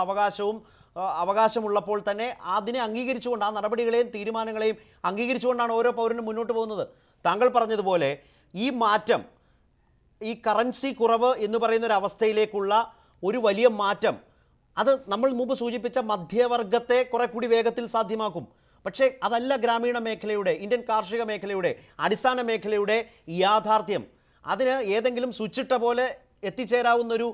അവകാശമുള്ളപ്പോൾ തന്നെ അതിനെ അംഗീകരിച്ചുകൊണ്ട്, ആ നടപടികളെയും തീരുമാനങ്ങളെയും അംഗീകരിച്ചുകൊണ്ടാണ് ഓരോ പൗരനും മുന്നോട്ട് പോകുന്നത്. താങ്കൾ പറഞ്ഞതുപോലെ ഈ മാറ്റം, ഈ കറൻസി കുറവ് എന്ന് പറയുന്ന ഒരു അവസ്ഥയിലേക്കുള്ള ഒരു വലിയ മാറ്റം, അത് നമ്മൾ മുമ്പ് സൂചിപ്പിച്ച മധ്യവർഗത്തെ കുറെ കൂടി വേഗത്തിൽ സാധ്യമാക്കും. പക്ഷേ അതല്ല ഗ്രാമീണ മേഖലയുടെ, ഇന്ത്യൻ കാർഷിക മേഖലയുടെ, അടിസ്ഥാന മേഖലയുടെ യാഥാർത്ഥ്യം. അതിന് ഏതെങ്കിലും സ്വിച്ചിട്ട പോലെ എത്തിച്ചേരാവുന്നൊരു,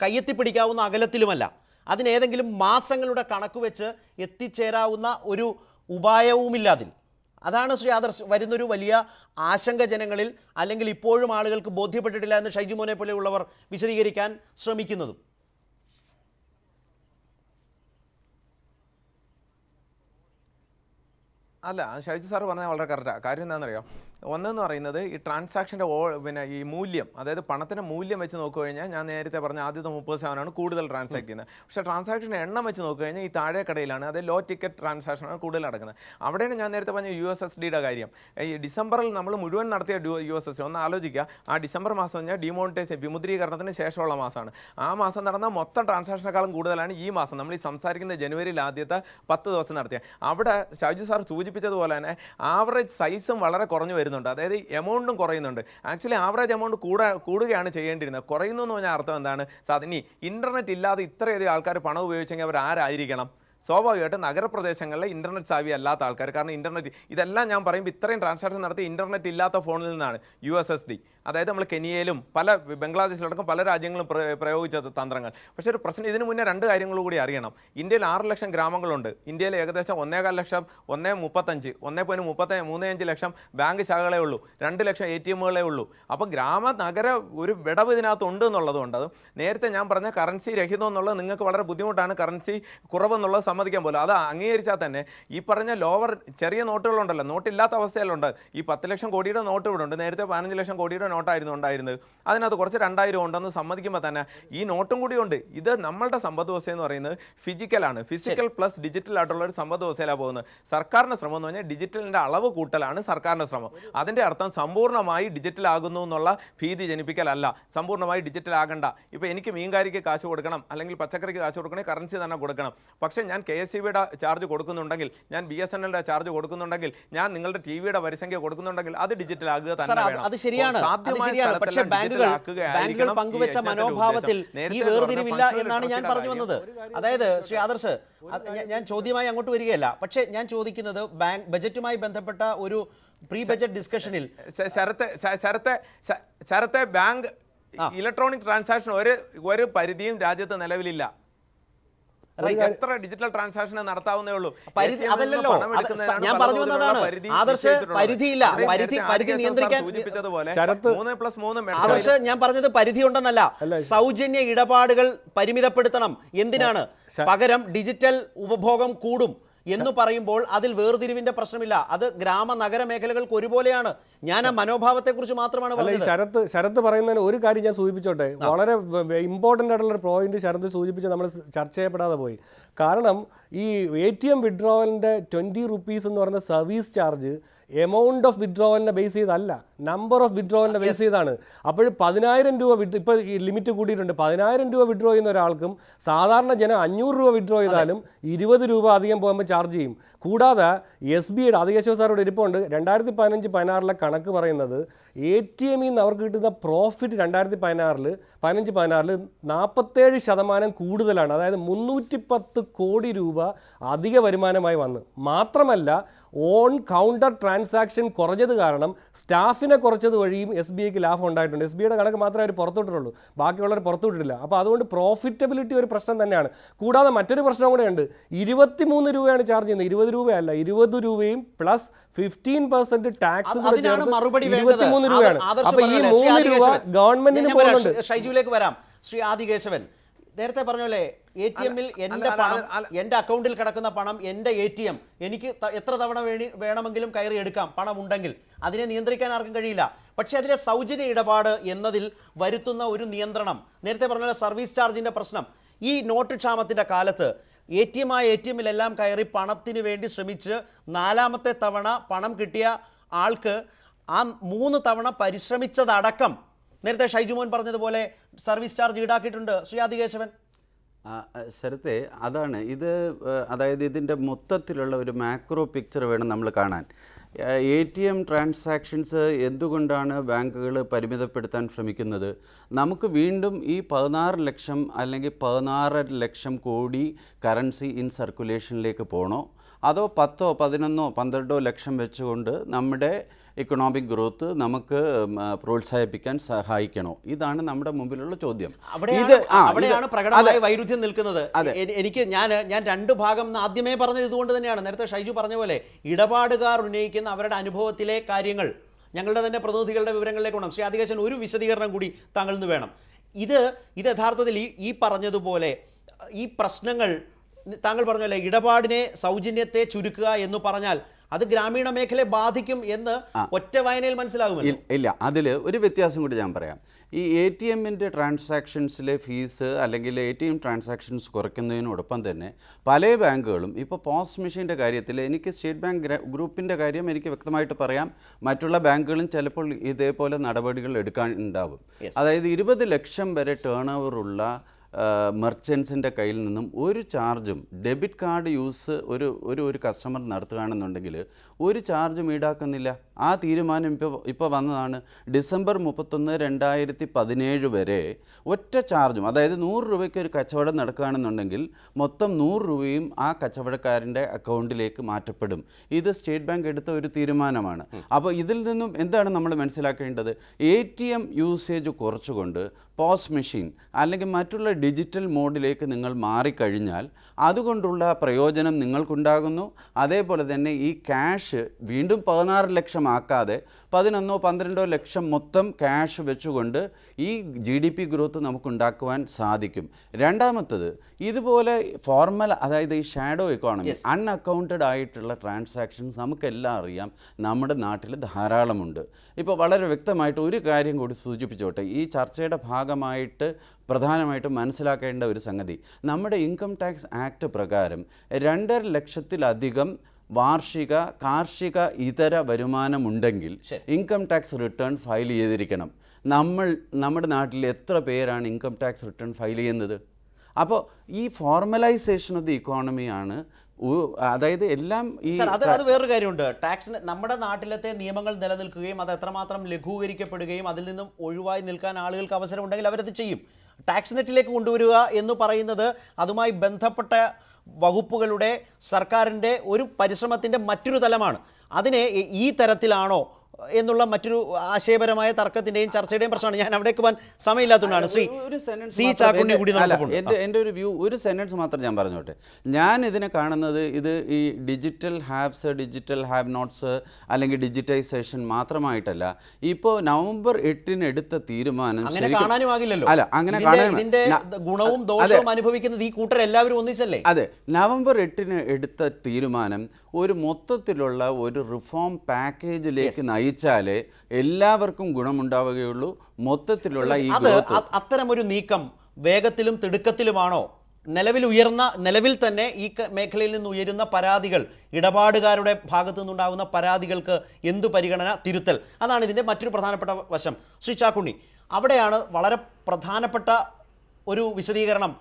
കയ്യെത്തിപ്പിടിക്കാവുന്ന അകലത്തിലുമല്ല. അതിനേതെങ്കിലും മാസങ്ങളുടെ കണക്ക് വെച്ച് എത്തിച്ചേരാവുന്ന ഒരു ഉപായവുമില്ല അതിൽ. അതാണ് ശ്രീ ആദർശ് വരുന്നൊരു വലിയ ആശങ്ക ജനങ്ങളിൽ, അല്ലെങ്കിൽ ഇപ്പോഴും ആളുകൾക്ക് ബോധ്യപ്പെട്ടിട്ടില്ല എന്ന് ഷൈജുമോനെ പോലെയുള്ളവർ വിശദീകരിക്കാൻ ശ്രമിക്കുന്നതും. അല്ല, ഷൈജു സാർ പറഞ്ഞാൽ വളരെ കറക്റ്റാണ്. കാര്യം എന്താണെന്നറിയാം, ഒന്നെന്ന് പറയുന്നത് ഈ ട്രാൻസാക്ഷൻ്റെ പിന്നെ ഈ മൂല്യം, അതായത് പണത്തിൻ്റെ മൂല്യം വെച്ച് നോക്കുകഴിഞ്ഞാൽ ഞാൻ നേരത്തെ പറഞ്ഞ ആദ്യത്തെ 30% കൂടുതൽ ട്രാൻസാക്ട് ചെയ്യുന്നത്. പക്ഷേ ട്രാൻസാക്ഷൻ്റെ എണ്ണം വെച്ച് നോക്കുകഴിഞ്ഞാൽ ഈ താഴെക്കടയിലാണ്, അത് ലോ ടിക്കറ്റ് ട്രാൻസാക്ഷനാണ് കൂടുതൽ നടക്കുന്നത്. അവിടെയാണ് ഞാൻ നേരത്തെ പറഞ്ഞ USSDയുടെ കാര്യം. ഈ ഡിസംബറിൽ നമ്മൾ മുഴുവൻ നടത്തിയ USSD ഒന്ന് ആലോചിക്കുക. ആ ഡിസംബർ മാസം കഴിഞ്ഞാൽ ഡിമോണിറ്റൈസേഷൻ, വിമുദ്രീകരണത്തിന് ശേഷമുള്ള മാസമാണ്. ആ മാസം നടന്ന മൊത്തം ട്രാൻസാക്ഷനേക്കാളും കൂടുതലാണ് ഈ മാസം നമ്മൾ ഈ സംസാരിക്കുന്ന ജനുവരിയിൽ ആദ്യത്തെ 10 ദിവസം നടത്തിയ. അവിടെ ഷൈജു സാർ സൂചിപ്പിച്ചതുപോലെ തന്നെ ആവറേജ് സൈസും വളരെ കുറഞ്ഞു വരുന്നുണ്ട്, അതായത് എമൗണ്ടും കുറയുന്നുണ്ട്. ആക്ച്വലി ആവറേജ് എമൗണ്ട് കൂടുകയാണ് ചെയ്യേണ്ടിയിരുന്നത്. കുറയുന്നു എന്ന് പറഞ്ഞാൽ അർത്ഥം എന്താണ്? ഇനി ഇൻ്റർനെറ്റ് ഇല്ലാതെ ഇത്രയധികം ആൾക്കാർ പണം ഉപയോഗിച്ചെങ്കിൽ അവർ ആരായിരിക്കണം? സ്വാഭാവികമായിട്ടും നഗരപ്രദേശങ്ങളിലെ ഇൻ്റർനെറ്റ് സാവി അല്ലാത്ത ആൾക്കാർ. കാരണം ഇൻ്റർനെറ്റ്, ഇതെല്ലാം ഞാൻ പറയുമ്പോൾ ഇത്രയും ട്രാൻസാക്ഷൻ നടത്തി ഇൻ്റർനെറ്റ് ഇല്ലാത്ത ഫോണിൽ നിന്നാണ് USSD. അതായത് നമ്മൾ കെനിയയിലും ബംഗ്ലാദേശിലടക്കം പല രാജ്യങ്ങളും പ്രയോഗിച്ച തന്ത്രങ്ങൾ. പക്ഷേ ഒരു പ്രശ്നം, ഇതിനു മുന്നേ 2 കാര്യങ്ങൾ കൂടി അറിയണം. ഇന്ത്യയിൽ 6 ലക്ഷം ഗ്രാമങ്ങളുണ്ട്. ഇന്ത്യയിൽ ഏകദേശം 1.25 ലക്ഷം, 1.35 ലക്ഷം ബാങ്ക് ശാഖകളേ ഉള്ളൂ, 2 ലക്ഷം ATMകളേ ഉള്ളൂ. അപ്പോൾ നഗര ഒരു വിടവ് ഇതിനകത്ത് ഉണ്ട് എന്നുള്ളതുകൊണ്ട്, അത് നേരത്തെ ഞാൻ പറഞ്ഞ കറൻസി രഹിതം എന്നുള്ളത് നിങ്ങൾക്ക് വളരെ ബുദ്ധിമുട്ടാണ്. കറൻസി കുറവെന്നുള്ളത് സമ്മതിക്കാൻ പോലും, അത് അംഗീകരിച്ചാൽ തന്നെ ഈ പറഞ്ഞ ചെറിയ നോട്ടുകളുണ്ടല്ലോ, നോട്ടില്ലാത്ത അവസ്ഥയിലുണ്ട്. ഈ 10 ലക്ഷം കോടിയുടെ നോട്ട് ഇവിടെ ഉണ്ട്. നേരത്തെ 15 ലക്ഷം കോടിയുടെ നോട്ടായിരുന്നു ഉണ്ടായിരുന്നത്. അതിനകത്ത് കുറച്ച് 2000 ഉണ്ടെന്ന് സമ്മതിക്കുമ്പോൾ തന്നെ ഈ നോട്ടും കൂടി ഉണ്ട്. ഇത് നമ്മളുടെ സമ്പദ് വ്യവസ്ഥ എന്ന് പറയുന്നത് ഫിസിക്കൽ പ്ലസ് ഡിജിറ്റൽ ആയിട്ടുള്ള ഒരു സമ്പദ് വ്യവസ്ഥയിലാണ് പോകുന്നത്. സർക്കാരിൻ്റെ ശ്രമം എന്ന് പറഞ്ഞാൽ ഡിജിറ്റലിൻ്റെ അളവ് കൂട്ടലാണ് സർക്കാരിൻ്റെ ശ്രമം. അതിൻ്റെ അർത്ഥം സമ്പൂർണ്ണമായി ഡിജിറ്റൽ ആകുന്നു എന്നുള്ള ഭീതി ജനിപ്പിക്കലല്ല. സമ്പൂർണ്ണമായി ഡിജിറ്റൽ ആകണ്ട. ഇപ്പോൾ എനിക്ക് മീൻകാരിക്ക് കാശ് കൊടുക്കണം, അല്ലെങ്കിൽ പച്ചക്കറിക്ക് കാശ് കൊടുക്കണമെങ്കിൽ കറൻസി തന്നെ കൊടുക്കണം. പക്ഷേ ഞാൻ KSEBയുടെ ചാർജ് കൊടുക്കുന്നുണ്ടെങ്കിൽ, ഞാൻ BSNLയുടെ ചാർജ് കൊടുക്കുന്നുണ്ടെങ്കിൽ, ഞാൻ നിങ്ങളുടെ TV-യുടെ വരിസംഖ്യ കൊടുക്കുന്നുണ്ടെങ്കിൽ അത് ഡിജിറ്റൽ ആകുക തന്നെ വേണം. അത് ശരിയാണ്. പക്ഷേ ബാങ്കുകൾ പങ്കുവെച്ച മനോഭാവത്തിൽ ഈ വേർതിരിവില്ല എന്നാണ് ഞാൻ പറഞ്ഞു വന്നത്. അതായത് ശ്രീ ആദർശ്, ഞാൻ ചോദ്യമായി അങ്ങോട്ട് വരികയല്ല. പക്ഷേ ഞാൻ ചോദിക്കുന്നത്, ബജറ്റുമായി ബന്ധപ്പെട്ട ഒരു പ്രീ ബജറ്റ് ഡിസ്കഷനിൽ ശരത്തെ ബാങ്ക് ഇലക്ട്രോണിക് ട്രാൻസാക്ഷൻ ഒരു പരിധിയും രാജ്യത്ത് നിലവിലില്ല. എത്ര ഡിജിറ്റൽ ട്രാൻസാക്ഷൻ നടത്താവുന്നേ ഉള്ളൂ. അതല്ലല്ലോ ഞാൻ പറഞ്ഞു വന്നതാണ്. ആദർശ്, പരിധിയില്ല, പരിധി നിയന്ത്രിക്കാൻ ആദർശ്, ഞാൻ പറഞ്ഞത് പരിധി ഉണ്ടെന്നല്ല, സൗജന്യ ഇടപാടുകൾ പരിമിതപ്പെടുത്തണം. എന്തിനാണ്? പകരം ഡിജിറ്റൽ ഉപഭോഗം കൂടും എന്ന് പറയുമ്പോൾ അതിൽ വേർതിരിവിന്റെ പ്രശ്നമില്ല. അത് ഗ്രാമ നഗര മേഖലകൾക്ക് ഒരുപോലെയാണ്. ഞാൻ ആ മനോഭാവത്തെക്കുറിച്ച് മാത്രമാണ് പറഞ്ഞത്. ശരത്ത് പറയുന്നതിന് ഒരു കാര്യം ഞാൻ സൂചിപ്പിച്ചോട്ടെ. വളരെ ഇമ്പോർട്ടൻ്റ് ആയിട്ടുള്ള ഒരു പോയിന്റ് ശരത്ത് സൂചിപ്പിച്ച് നമ്മൾ ചർച്ച ചെയ്യപ്പെടാതെ പോയി. കാരണം ഈ ATM വിഡ്രോവലിൻ്റെ 20 rupees എന്ന് പറയുന്ന സർവീസ് ചാർജ് എമൗണ്ട് ഓഫ് വിഡ്രോവലിനെ ബേസ് ചെയ്തല്ല, നമ്പർ ഓഫ് വിഡ്രോവലിനെ ബേസ് ചെയ്താണ്. അപ്പോൾ 10,000 രൂപ ഇപ്പോൾ ഈ ലിമിറ്റ് കൂട്ടിയിട്ടുണ്ട്. 10,000 രൂപ വിഡ്രോ ചെയ്യുന്ന ഒരാൾക്കും സാധാരണ ജനം 500 രൂപ വിഡ്രോ ചെയ്താലും 20 രൂപ അധികം പോകുമ്പോൾ ചാർജ് ചെയ്യും. കൂടാതെ SBIയുടെ ആദികേശവ സാറോട് ഇരിപ്പുണ്ട്, 2015-16 കണക്ക് പറയുന്നത് ATMയിൽ നിന്ന് അവർക്ക് കിട്ടുന്ന പ്രോഫിറ്റ് 2015-16 47% കൂടുതലാണ്. അതായത് 310 കോടി രൂപ അധിക വരുമാനമായി വന്ന്. മാത്രമല്ല ഓൺ കൗണ്ടർ ട്രാൻസാക്ഷൻ കുറഞ്ഞത് കാരണം സ്റ്റാഫിനെ കുറച്ചത് വഴിയും SBIക്ക് ലാഭം ഉണ്ടായിട്ടുണ്ട്. SBIയുടെ കണക്ക് മാത്രമേ അവർ പുറത്തുവിട്ടുള്ളൂ, ബാക്കിയുള്ളവർ പുറത്തുവിട്ടിട്ടില്ല. അപ്പോൾ അതുകൊണ്ട് പ്രോഫിറ്റബിലിറ്റി ഒരു പ്രശ്നം തന്നെയാണ്. കൂടാതെ മറ്റൊരു പ്രശ്നം കൂടെ ഉണ്ട്. 23 രൂപയാണ് ചാർജ് ചെയ്യുന്നത്, 20 രൂപയല്ല. 20 രൂപയും പ്ലസ് 15% ടാക്സ് കൂടെ ചേർത്ത് 23 രൂപയാണ്. അപ്പോൾ ഈ 3 രൂപ ഗവൺമെന്റിന് പോകുന്നുണ്ട്. ഷൈജുവിലേക്ക് വരാം. ശ്രീ ആദികേശവൻ, നേരത്തെ പറഞ്ഞോലെ ATMൽ എൻ്റെ അക്കൗണ്ടിൽ കിടക്കുന്ന പണം എൻ്റെ ATM, എനിക്ക് എത്ര തവണ വേണമെങ്കിലും കയറി എടുക്കാം പണം ഉണ്ടെങ്കിൽ. അതിനെ നിയന്ത്രിക്കാൻ ആർക്കും കഴിയില്ല. പക്ഷേ അതിലെ സൗജന്യ ഇടപാട് എന്നതിൽ വരുത്തുന്ന ഒരു നിയന്ത്രണം, നേരത്തെ പറഞ്ഞ സർവീസ് ചാർജിൻ്റെ പ്രശ്നം, ഈ നോട്ട് ക്ഷാമത്തിൻ്റെ കാലത്ത് ATMിലെല്ലാം കയറി പണത്തിന് വേണ്ടി ശ്രമിച്ച് 4ാമത്തെ തവണ പണം കിട്ടിയ ആൾക്ക് ആ 3 തവണ പരിശ്രമിച്ചതടക്കം നേരത്തെ ഷൈജുമോൻ പറഞ്ഞതുപോലെ സർവീസ് ചാർജ് ഈടാക്കിയിട്ടുണ്ട്. ശ്രീ ആദികേശവൻ, ശരത്തെ, അതാണ് ഇത്. അതായത് ഇതിൻ്റെ മൊത്തത്തിലുള്ള ഒരു മാക്രോ പിക്ചർ വേണം നമ്മൾ കാണാൻ. ATM ട്രാൻസാക്ഷൻസ് എന്തുകൊണ്ടാണ് ബാങ്കുകൾ പരിമിതപ്പെടുത്താൻ ശ്രമിക്കുന്നത്? നമുക്ക് വീണ്ടും ഈ 16 ലക്ഷം അല്ലെങ്കിൽ 16 ലക്ഷം കോടി കറൻസി ഇൻ സർക്കുലേഷനിലേക്ക് പോകണോ, അതോ 10, 11, 12 ലക്ഷം വെച്ചുകൊണ്ട് നമ്മുടെ ഇക്കണോമിക് ഗ്രോത്ത് നമുക്ക് പ്രോത്സാഹിപ്പിക്കാൻ സഹായിക്കണോ? ഇതാണ് നമ്മുടെ മുമ്പിലുള്ള ചോദ്യം. അവിടെയാണ് പ്രകടമായ വൈരുദ്ധ്യം നിൽക്കുന്നത്. എനിക്ക് ഞാൻ 2 ഭാഗം ആദ്യമേ പറഞ്ഞത് ഇതുകൊണ്ട് തന്നെയാണ്. നേരത്തെ ഷൈജു പറഞ്ഞ പോലെ ഇടപാടുകാർ ഉന്നയിക്കുന്ന അവരുടെ അനുഭവത്തിലെ കാര്യങ്ങൾ ഞങ്ങളുടെ തന്നെ പ്രതിനിധികളുടെ വിവരങ്ങളിലേക്ക് വേണം. ശ്രീ ആദികേശൻ, ഒരു വിശദീകരണം കൂടി താങ്കളിൽ നിന്ന് വേണം. ഇത് യഥാർത്ഥത്തിൽ ഈ പറഞ്ഞതുപോലെ ഈ പ്രശ്നങ്ങൾ താങ്കൾ പറഞ്ഞ പോലെ ഇടപാടിനെ, സൗജന്യത്തെ ചുരുക്കുക എന്ന് പറഞ്ഞാൽ അത് ഗ്രാമീണ മേഖലയെ ബാധിക്കും എന്ന് ഒറ്റ വായനയിൽ മനസ്സിലാകുമല്ലോ. ഇല്ല, അതിൽ ഒരു വ്യത്യാസം കൂടി ഞാൻ പറയാം. ഈ ATMൻ്റെ ട്രാൻസാക്ഷൻസിലെ ഫീസ് അല്ലെങ്കിൽ ATM ട്രാൻസാക്ഷൻസ് കുറയ്ക്കുന്നതിനോടൊപ്പം തന്നെ പല ബാങ്കുകളും ഇപ്പോൾ പോസ്റ്റ് മെഷീൻ്റെ കാര്യത്തിൽ എനിക്ക് സ്റ്റേറ്റ് ബാങ്ക് ഗ്രൂപ്പിൻ്റെ കാര്യം എനിക്ക് വ്യക്തമായിട്ട് പറയാം, മറ്റുള്ള ബാങ്കുകളും ചിലപ്പോൾ ഇതേപോലെ നടപടികൾ എടുക്കാൻ ഉണ്ടാവും. അതായത് 20 ലക്ഷം വരെ ടേൺ ഓവറുള്ള മെർച്ചൻസിൻ്റെ കയ്യിൽ നിന്നും ഒരു ചാർജും ഡെബിറ്റ് കാർഡ് യൂസ് ഒരു കസ്റ്റമർ നടത്തുകയാണെന്നുണ്ടെങ്കിൽ ഒരു ചാർജും ഈടാക്കുന്നില്ല. ആ തീരുമാനം ഇപ്പോൾ വന്നതാണ്. ഡിസംബർ 31, 2017 വരെ ഒറ്റ ചാർജും, അതായത് 100 രൂപയ്ക്ക് ഒരു കച്ചവടം നടക്കുകയാണെന്നുണ്ടെങ്കിൽ മൊത്തം 100 രൂപയും ആ കച്ചവടക്കാരൻ്റെ അക്കൗണ്ടിലേക്ക് മാറ്റപ്പെടും. ഇത് സ്റ്റേറ്റ് ബാങ്ക് എടുത്ത ഒരു തീരുമാനമാണ്. അപ്പോൾ ഇതിൽ നിന്നും എന്താണ് നമ്മൾ മനസ്സിലാക്കേണ്ടത്? ATM യൂസേജ് കുറച്ചുകൊണ്ട് പോസ്റ്റ് മെഷീൻ അല്ലെങ്കിൽ മറ്റുള്ള ഡിജിറ്റൽ മോഡിലേക്ക് നിങ്ങൾ മാറിക്കഴിഞ്ഞാൽ അതുകൊണ്ടുള്ള പ്രയോജനം നിങ്ങൾക്കുണ്ടാകുന്നു. അതേപോലെ തന്നെ ഈ ക്യാഷ് വീണ്ടും 16 ലക്ഷം ആക്കാതെ 11 12 ലക്ഷം മൊത്തം ക്യാഷ് വെച്ചുകൊണ്ട് ഈ GDP ഗ്രോത്ത് നമുക്കുണ്ടാക്കുവാൻ സാധിക്കും. രണ്ടാമത്തത്, ഇതുപോലെ ഫോർമൽ, അതായത് ഈ ഷാഡോ എക്കോണമി, അൺഅക്കൗണ്ടഡ് ആയിട്ടുള്ള ട്രാൻസാക്ഷൻസ് നമുക്കെല്ലാം അറിയാം, നമ്മുടെ നാട്ടിൽ ധാരാളമുണ്ട്. ഇപ്പോൾ വളരെ വ്യക്തമായിട്ട് ഒരു കാര്യം കൂടി സൂചിപ്പിച്ചോട്ടെ, ഈ ചർച്ചയുടെ ഭാഗമായിട്ട് പ്രധാനമായിട്ടും മനസ്സിലാക്കേണ്ട ഒരു സംഗതി, നമ്മുടെ ഇൻകം ടാക്സ് ആക്ട് പ്രകാരം 2.5 ലക്ഷത്തിലധികം വാർഷിക കാർഷിക ഇതര വരുമാനമുണ്ടെങ്കിൽ ഇൻകം ടാക്സ് റിട്ടേൺ ഫയൽ ചെയ്തിരിക്കണം. നമ്മുടെ നാട്ടിൽ എത്ര പേരാണ് ഇൻകം ടാക്സ് റിട്ടേൺ ഫയൽ ചെയ്യുന്നത്? അപ്പോൾ ഈ ഫോർമലൈസേഷൻ ഓഫ് ദി ഇക്കോണമിയാണ്. അതായത് എല്ലാം ഈ അത് വേറൊരു കാര്യമുണ്ട്. ടാക്സിന് നമ്മുടെ നാട്ടിലത്തെ നിയമങ്ങൾ നിലനിൽക്കുകയും അത് എത്രമാത്രം ലഘൂകരിക്കപ്പെടുകയും അതിൽ നിന്നും ഒഴിവായി നിൽക്കാൻ ആളുകൾക്ക് അവസരം ഉണ്ടെങ്കിൽ അവരത് ചെയ്യും. ടാക്സ് നെറ്റിലേക്ക് കൊണ്ടുവരിക എന്ന് പറയുന്നത് അതുമായി ബന്ധപ്പെട്ട വകുപ്പുകളുടെ സർക്കാരിൻ്റെ ഒരു പരിശ്രമത്തിൻ്റെ മറ്റൊരു തലമാണ്. അതിനെ ഈ തരത്തിലാണോ എന്നുള്ള മറ്റൊരു ആശയപരമായ തർക്കത്തിന്റെയും ചർച്ചയുടെയും പ്രശ്നമാണ്. ഞാൻ അവിടേക്ക് പോകാൻ സമയമില്ലാത്തതുകൊണ്ടാണ്. എൻ്റെ ഒരു വ്യൂ, ഒരു സെന്റൻസ് മാത്രം ഞാൻ പറഞ്ഞോട്ടെ. ഞാൻ ഇതിനെ കാണുന്നത്, ഇത് ഈ digital haves, digital have notes അല്ലെങ്കിൽ ഡിജിറ്റൈസേഷൻ മാത്രമായിട്ടല്ല. ഇപ്പോൾ നവംബർ 8 എടുത്ത തീരുമാനം കാണാനുമാകില്ലല്ലോ. അല്ല, അങ്ങനെ ഇതിന്റെ ഗുണവും ദോഷവും അനുഭവിക്കുന്നത് ഈ കൂട്ടർ എല്ലാവരും ഒന്നിച്ചല്ലേ? അതെ, നവംബർ 8 എടുത്ത തീരുമാനം ഒരു മൊത്തത്തിലുള്ള ഒരു റിഫോം പാക്കേജിലേക്ക് നയിച്ചാലേ എല്ലാവർക്കും ഗുണമുണ്ടാവുകയുള്ളൂ. മൊത്തത്തിലുള്ള ഈ അത്തരമൊരു നീക്കം വേഗത്തിലും തിടുക്കത്തിലുമാണോ? നിലവിൽ തന്നെ ഈ മേഖലയിൽ നിന്ന് ഉയരുന്ന പരാതികൾ, ഇടപാടുകാരുടെ ഭാഗത്തു നിന്നുണ്ടാകുന്ന പരാതികൾക്ക് എന്തു പരിഗണന, തിരുത്തൽ, അതാണ് ഇതിൻ്റെ മറ്റൊരു പ്രധാനപ്പെട്ട വശം. ശ്രീ ചാക്കുണ്ണി, അവിടെയാണ് വളരെ പ്രധാനപ്പെട്ട ഒരു വിശദീകരണം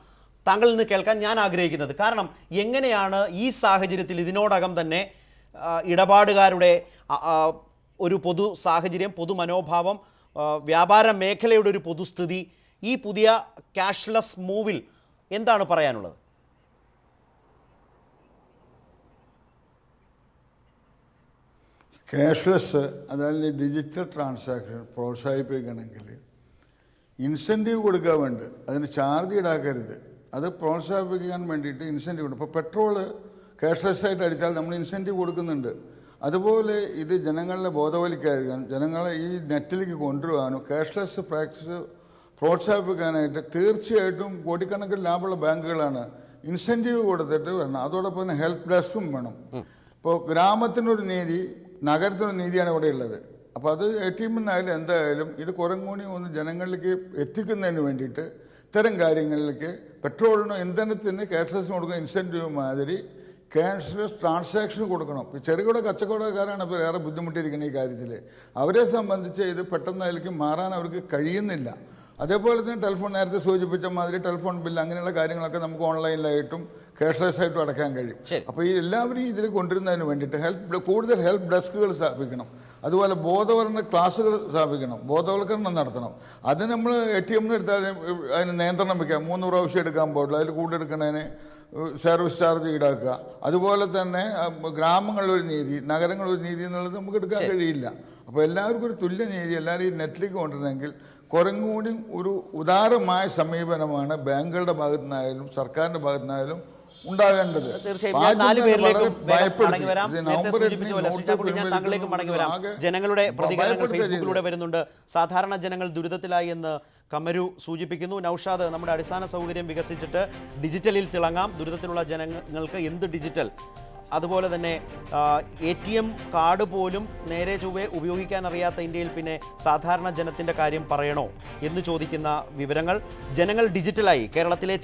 താങ്കളിൽ നിന്ന് കേൾക്കാൻ ഞാൻ ആഗ്രഹിക്കുന്നത്. കാരണം എങ്ങനെയാണ് ഈ സാഹചര്യത്തിൽ ഇതിനോടകം തന്നെ ഇടപാടുകാരുടെ ഒരു പൊതു സാഹചര്യം, പൊതു മനോഭാവം, വ്യാപാര മേഖലയുടെ ഒരു പൊതുസ്ഥിതി, ഈ പുതിയ ക്യാഷ്ലെസ് മൂവിൽ എന്താണ് പറയാനുള്ളത്? ക്യാഷ്ലെസ്, അതായത് ഡിജിറ്റൽ ട്രാൻസാക്ഷൻ പ്രോത്സാഹിപ്പിക്കണമെങ്കിൽ ഇൻസെൻറ്റീവ് കൊടുക്കാൻ വേണ്ട, അതിന് ചാർജ് ഈടാക്കരുത്. അത് പ്രോത്സാഹിപ്പിക്കാൻ വേണ്ടിയിട്ട് ഇൻസെൻറ്റീവ് ഉണ്ട്. ഇപ്പോൾ പെട്രോള് ക്യാഷ്ലെസ് ആയിട്ട് അടിച്ചാൽ നമ്മൾ ഇൻസെൻറ്റീവ് കൊടുക്കുന്നുണ്ട്. അതുപോലെ ഇത് ജനങ്ങളെ ബോധവൽക്കരിക്കാനും ജനങ്ങളെ ഈ നെറ്റിലേക്ക് കൊണ്ടുവരാനും ക്യാഷ്ലെസ് പ്രാക്ടീസ് പ്രോത്സാഹിപ്പിക്കാനായിട്ട് തീർച്ചയായിട്ടും കോടിക്കണക്കിന് ലാഭമുള്ള ബാങ്കുകളാണ് ഇൻസെൻറ്റീവ് കൊടുത്തിട്ട് വരണം. അതോടൊപ്പം തന്നെ ഹെൽപ്പ് ഡെസ്കും വേണം. ഇപ്പോൾ ഗ്രാമത്തിനൊരു നീതി, നഗരത്തിനൊരു നീതിയാണ് ഇവിടെ ഉള്ളത്. അപ്പോൾ അത് ATM എന്നായാലും എന്തായാലും ഇത് കുറേ കൂടി ഒന്ന് ജനങ്ങളിലേക്ക് എത്തിക്കുന്നതിന് വേണ്ടിയിട്ട് ഇത്തരം കാര്യങ്ങളിലേക്ക് പെട്രോളിനും ഇന്ധനത്തിന് ക്യാഷ്ലെസ് കൊടുക്കുന്ന ഇൻസെൻറ്റീവ് മാതിരി ക്യാഷ്ലെസ് ട്രാൻസാക്ഷൻ കൊടുക്കണം. ഇപ്പോൾ ചെറുകിട കച്ചവടക്കാരാണ് ഇപ്പോൾ ഏറെ ബുദ്ധിമുട്ടിയിരിക്കുന്നത് ഈ കാര്യത്തിൽ. അവരെ സംബന്ധിച്ച് ഇത് പെട്ടെന്ന് അതിലേക്ക് മാറാൻ അവർക്ക് കഴിയുന്നില്ല. അതേപോലെ തന്നെ ടെലിഫോൺ, നേരത്തെ സൂചിപ്പിച്ച മാതിരി ടെലിഫോൺ ബില്ല് അങ്ങനെയുള്ള കാര്യങ്ങളൊക്കെ നമുക്ക് ഓൺലൈനിലായിട്ടും ക്യാഷ്ലെസ് ആയിട്ടും അടയ്ക്കാൻ കഴിയും. അപ്പോൾ ഈ എല്ലാവരും ഇതിൽ കൊണ്ടുവരുന്നതിന് വേണ്ടിയിട്ട് കൂടുതൽ ഹെൽപ്പ് ഡെസ്കുകൾ സ്ഥാപിക്കണം. അതുപോലെ ബോധവൽക്കരണ ക്ലാസ്സുകൾ സ്ഥാപിക്കണം, ബോധവൽക്കരണം നടത്തണം. അത് നമ്മൾ ATM എടുത്താൽ അതിന് നിയന്ത്രണം വയ്ക്കാം. 3 പ്രാവശ്യം എടുക്കാൻ പാടില്ല, അതിൽ കൂടുതൽ എടുക്കുന്നതിന് സർവീസ് ചാർജ് ഈടാക്കുക. അതുപോലെ തന്നെ ഗ്രാമങ്ങളിലൊരു നീതി, നഗരങ്ങളൊരു നീതി എന്നുള്ളത് നമുക്ക് എടുക്കാൻ കഴിയില്ല. അപ്പോൾ എല്ലാവർക്കും ഒരു തുല്യ നീതി എല്ലാവരും ഈ നെറ്റിലേക്ക് കൊണ്ടുവരണമെങ്കിൽ കുറേ കൂടി ഒരു ഉദാരമായ സമീപനമാണ് ബാങ്കുകളുടെ ഭാഗത്തു നിന്നായാലും സർക്കാരിൻ്റെ ഭാഗത്തു നിന്നായാലും ഉണ്ടാകേണ്ടത്. ജനങ്ങളുടെ പ്രതികരണങ്ങൾ ഫേസ്ബുക്കിലൂടെ വരുന്നുണ്ട്. സാധാരണ ജനങ്ങൾ ദുരിതത്തിലായി എന്ന് കമരു സൂചിപ്പിക്കുന്നു. നൌഷാദ്, നമ്മുടെ അടിസ്ഥാന സൗകര്യം വികസിച്ചിട്ട് ഡിജിറ്റലിൽ തിളങ്ങാം, ദുരിതത്തിലുള്ള ജനങ്ങൾക്ക് എന്ത് ഡിജിറ്റൽ? അതുപോലെ തന്നെ ATM കാർഡ് പോലും നേരെ ചൊവ്വേ ഉപയോഗിക്കാൻ അറിയാത്ത ഇന്ത്യയിൽ പിന്നെ സാധാരണ ജനത്തിൻ്റെ കാര്യം പറയണോ എന്ന് ചോദിക്കുന്ന വിവരങ്ങൾ. ജനങ്ങൾ ഡിജിറ്റലായി. കേരളത്തിലെ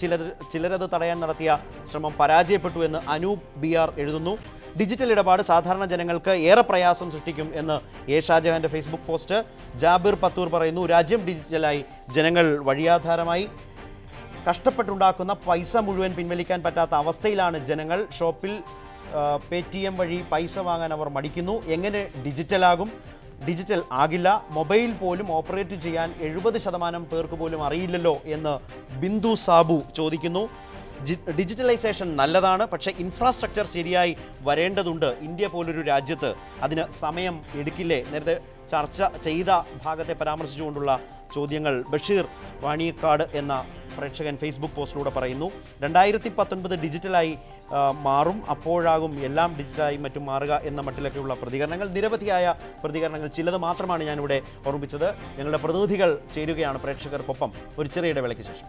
ചിലരത് തടയാൻ നടത്തിയ ശ്രമം പരാജയപ്പെട്ടു എന്ന് അനൂപ് BR എഴുതുന്നു. ഡിജിറ്റൽ ഇടപാട് സാധാരണ ജനങ്ങൾക്ക് ഏറെ പ്രയാസം സൃഷ്ടിക്കും എന്ന് A. ഷാജഹാൻ്റെ ഫേസ്ബുക്ക് പോസ്റ്റ്. ജാബിർ പത്തൂർ പറയുന്നു, രാജ്യം ഡിജിറ്റലായി, ജനങ്ങൾ വഴിയാധാരമായി. കഷ്ടപ്പെട്ടുണ്ടാക്കുന്ന പൈസ മുഴുവൻ പിൻവലിക്കാൻ പറ്റാത്ത അവസ്ഥയിലാണ് ജനങ്ങൾ. ഷോപ്പിൽ Paytm വഴി പൈസ വാങ്ങാൻ അവർ മടിക്കുന്നു. എങ്ങനെ ഡിജിറ്റലാകും? ഡിജിറ്റൽ ആകില്ല. മൊബൈൽ പോലും ഓപ്പറേറ്റ് ചെയ്യാൻ 70% പേർക്ക് പോലും അറിയില്ലല്ലോ എന്ന് ബിന്ദു സാബു ചോദിക്കുന്നു. ഡിജിറ്റലൈസേഷൻ നല്ലതാണ്, പക്ഷേ ഇൻഫ്രാസ്ട്രക്ചർ ശരിയായി വരേണ്ടതുണ്ട്. ഇന്ത്യ പോലൊരു രാജ്യത്ത് അതിന് സമയം എടുക്കില്ലേ? നേരത്തെ ചർച്ച ചെയ്ത ഭാഗത്തെ പരാമർശിച്ചുകൊണ്ടുള്ള ചോദ്യങ്ങൾ ബഷീർ വാണിയക്കാട് എന്ന പ്രേക്ഷകൻ ഫേസ്ബുക്ക് പോസ്റ്റിലൂടെ പറയുന്നു. 2019 ഡിജിറ്റലായി മാറും, അപ്പോഴാകും എല്ലാം ഡിജിറ്റലായി മറ്റും മാറുക എന്ന മട്ടിലൊക്കെയുള്ള പ്രതികരണങ്ങൾ, നിരവധിയായ പ്രതികരണങ്ങൾ. ചിലത് മാത്രമാണ് ഞാനിവിടെ ഓർമ്മിച്ചത്. ഞങ്ങളുടെ പ്രതിനിധികൾ ചേരുകയാണ് പ്രേക്ഷകർക്കൊപ്പം ഒരു ചെറിയ ഇടവേളയ്ക്ക് ശേഷം.